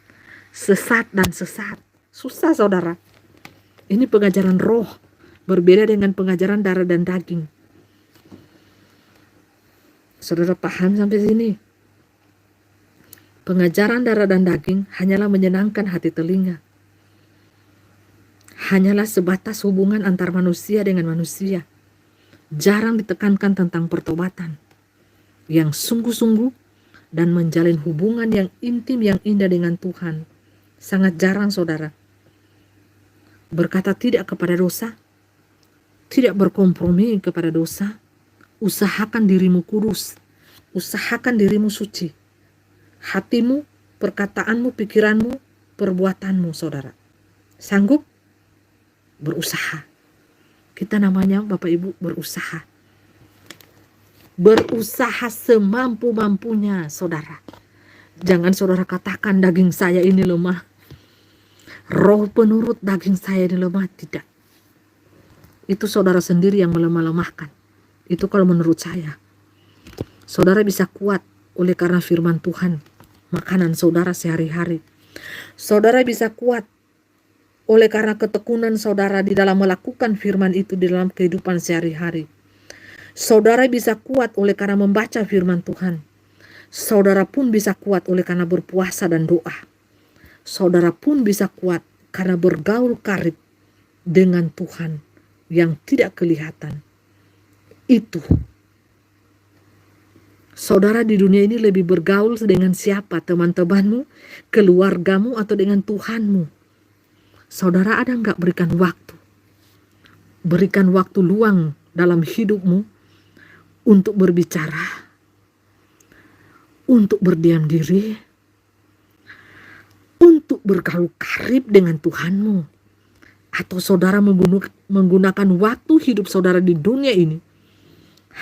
sesat dan sesat. Susah, saudara. Ini pengajaran roh, berbeda dengan pengajaran darah dan daging. Saudara paham sampai sini? Pengajaran darah dan daging hanyalah menyenangkan hati telinga. Hanyalah sebatas hubungan antar manusia dengan manusia. Jarang ditekankan tentang pertobatan yang sungguh-sungguh dan menjalin hubungan yang intim yang indah dengan Tuhan. Sangat jarang, saudara. Berkata tidak kepada dosa, tidak berkompromi kepada dosa. Usahakan dirimu kudus, usahakan dirimu suci. Hatimu, perkataanmu, pikiranmu, perbuatanmu, saudara. Sanggup? Berusaha. Kita namanya Bapak Ibu berusaha. Berusaha semampu-mampunya, saudara. Jangan saudara katakan daging saya ini lemah. Roh penurut daging saya ini lemah. Tidak. Itu saudara sendiri yang melemah-lemahkan. Itu kalau menurut saya. Saudara bisa kuat oleh karena firman Tuhan. Makanan saudara sehari-hari. Saudara bisa kuat oleh karena ketekunan saudara di dalam melakukan firman itu di dalam kehidupan sehari-hari. Saudara bisa kuat oleh karena membaca firman Tuhan. Saudara pun bisa kuat oleh karena berpuasa dan doa. Saudara pun bisa kuat karena bergaul karib dengan Tuhan yang tidak kelihatan. Itu. Saudara di dunia ini lebih bergaul dengan siapa? Teman-temanmu, keluargamu, atau dengan Tuhanmu? Saudara ada enggak berikan waktu? Berikan waktu luang dalam hidupmu untuk berbicara, untuk berdiam diri, untuk bergaul karib dengan Tuhanmu. Atau saudara menggunakan waktu hidup saudara di dunia ini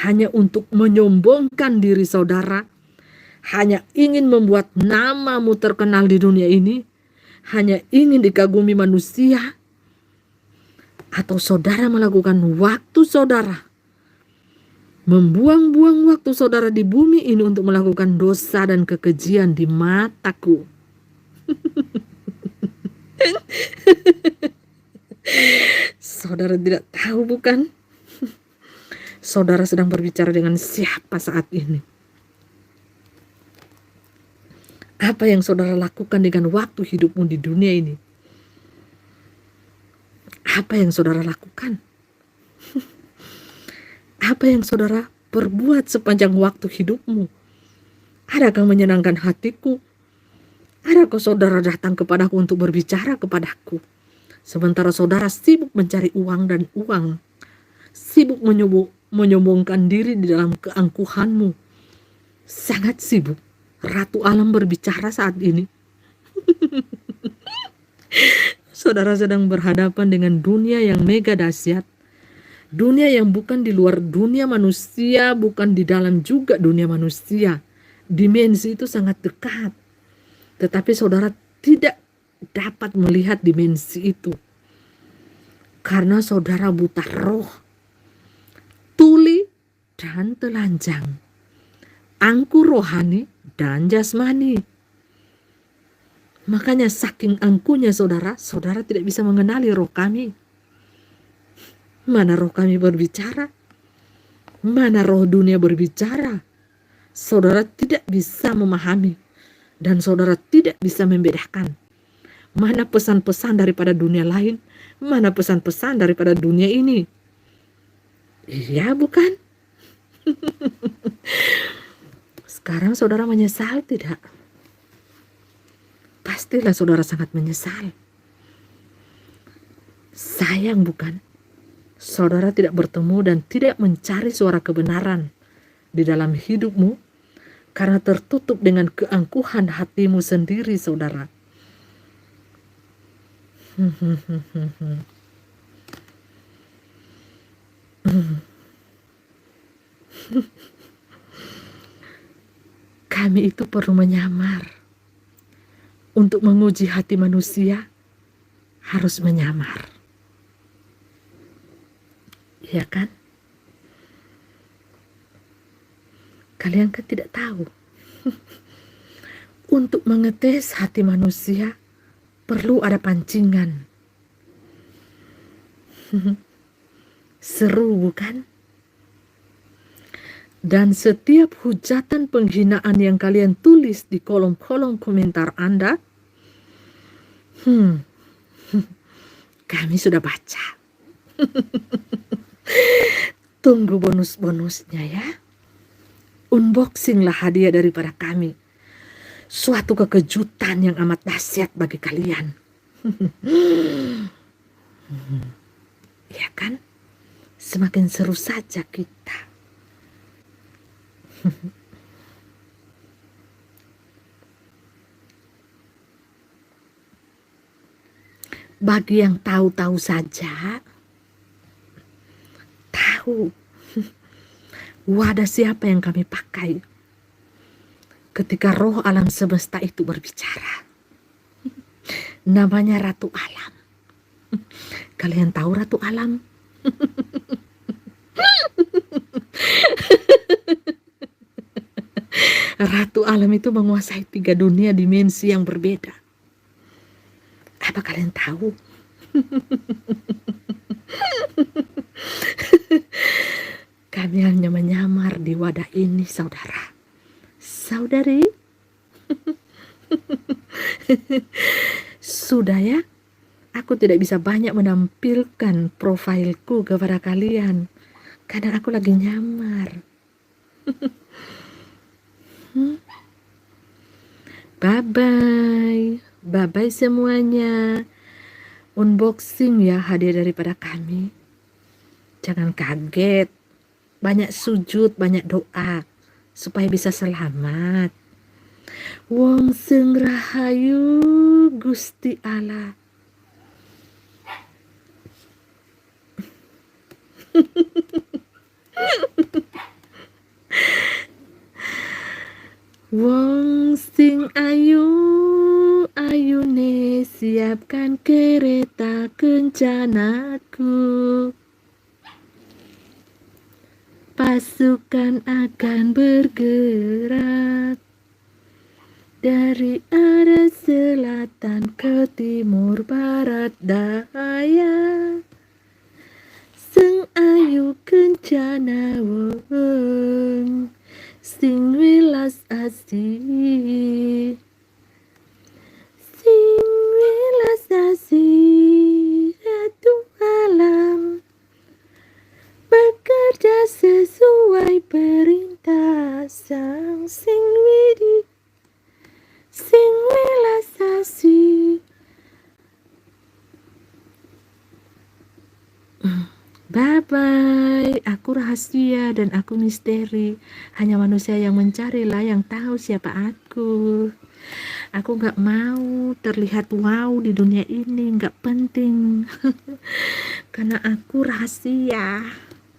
hanya untuk menyombongkan diri saudara, hanya ingin membuat namamu terkenal di dunia ini, hanya ingin dikagumi manusia. Atau saudara melakukan waktu saudara Membuang-buang waktu saudara di bumi ini untuk melakukan dosa dan kekejian di mataku. Saudara tidak tahu bukan? Saudara sedang berbicara dengan siapa saat ini? Apa yang saudara lakukan dengan waktu hidupmu di dunia ini? Apa yang saudara lakukan? Apa yang saudara perbuat sepanjang waktu hidupmu? Adakah menyenangkan hatiku? Adakah saudara datang kepadaku untuk berbicara kepadaku? Sementara saudara sibuk mencari uang dan uang, sibuk menyombongkan diri di dalam keangkuhanmu. Sangat sibuk. Ratu alam berbicara saat ini. Saudara sedang berhadapan dengan dunia yang mega dahsyat. Dunia yang bukan di luar dunia manusia, bukan di dalam juga dunia manusia. Dimensi itu sangat dekat. Tetapi saudara tidak dapat melihat dimensi itu. Karena saudara buta roh, tuli dan telanjang, angkuh rohani dan jasmani. Makanya saking angkuhnya saudara, saudara tidak bisa mengenali roh kami. Mana roh kami berbicara? Mana roh dunia berbicara? Saudara tidak bisa memahami dan saudara tidak bisa membedakan. Mana pesan-pesan daripada dunia lain, mana pesan-pesan daripada dunia ini. Iya bukan? Sekarang saudara menyesal tidak? Pastilah saudara sangat menyesal. Sayang bukan? Saudara tidak bertemu dan tidak mencari suara kebenaran di dalam hidupmu karena tertutup dengan keangkuhan hatimu sendiri, saudara. Kami itu perlu menyamar. Untuk menguji hati manusia harus menyamar. Ya kan? Kalian kan tidak tahu. Untuk mengetes hati manusia perlu ada pancingan. Seru bukan? Dan setiap hujatan penghinaan yang kalian tulis di kolom-kolom komentar Anda, kami sudah baca. Tunggu bonus-bonusnya ya. Unboxinglah hadiah daripada kami. Suatu kekejutan yang amat dahsyat bagi kalian. Ya kan? Semakin seru saja kita. Bagi yang tahu-tahu saja, tahu wadah siapa yang kami pakai ketika roh alam semesta itu berbicara. Namanya Ratu Alam. Kalian tahu Ratu Alam? Ratu Alam itu menguasai 3 dunia dimensi yang berbeda. Apa kalian tahu? Kami hanya menyamar di wadah ini, saudara. Saudari? Sudah ya? Aku tidak bisa banyak menampilkan profilku kepada kalian. Karena aku lagi nyamar. Bye-bye. Bye-bye semuanya. Unboxing ya hadiah daripada kami. Jangan kaget. Banyak sujud, banyak doa. Supaya bisa selamat. Wong sing rahayu Gusti Allah. Wong sing ayu, ayune siapkan kereta kencanaku. Pasukan akan bergerak dari arah selatan ke timur, barat, daya. Sing ayu kencana wong, sing welas asih, sing welas asih, ratu alam bekerja sesuai perintah sang sing widi, sing welas asih. Bye-bye, aku rahasia dan aku misteri. Hanya manusia yang mencarilah yang tahu siapa aku. Aku gak mau terlihat wow di dunia ini, gak penting. Karena aku rahasia.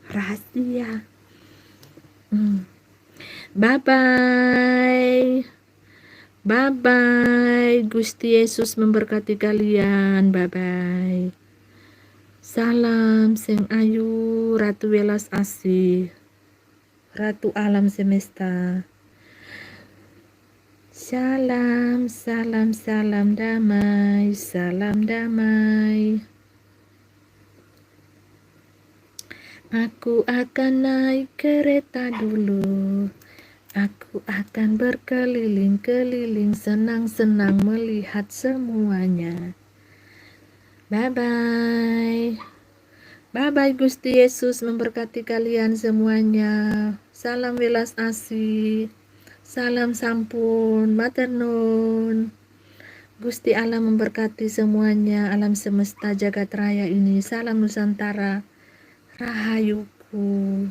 Rahasia. Bye-bye. Bye-bye. Gusti Yesus memberkati kalian. Bye-bye. Salam sing ayu, ratu welas asih, ratu alam semesta. Salam, salam, salam damai, salam damai. Aku akan naik kereta dulu. Aku akan berkeliling-keliling, senang-senang melihat semuanya. Bye-bye. Bye-bye, Gusti Yesus memberkati kalian semuanya. Salam welas asih. Salam sampun, matur nuwun. Gusti Allah memberkati semuanya, alam semesta jagat raya ini. Salam Nusantara, rahayuku.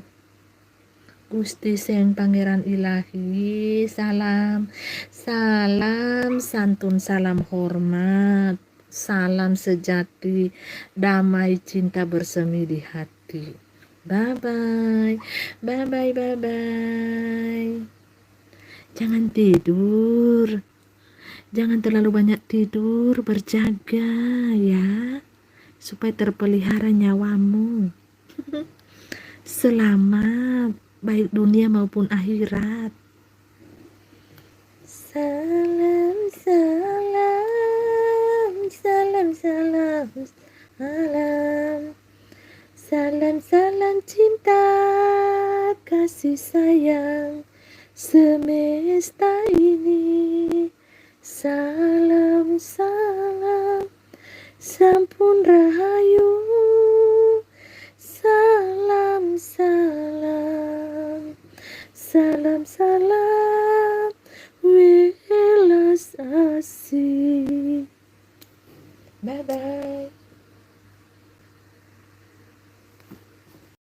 Gusti Seng Pangeran Ilahi, salam, salam santun, salam hormat. Salam sejati, damai cinta bersemi di hati. Bye-bye, bye-bye, bye-bye. Jangan tidur. Jangan terlalu banyak tidur, berjaga ya. Supaya terpelihara nyawamu. Selamat, baik dunia maupun akhirat. Salam, salam, salam, salam, salam, salam, salam cinta, kasih sayang semesta ini. Salam, salam, sampun rahayu. Salam, salam, salam, salam, welas asih. Bye-bye.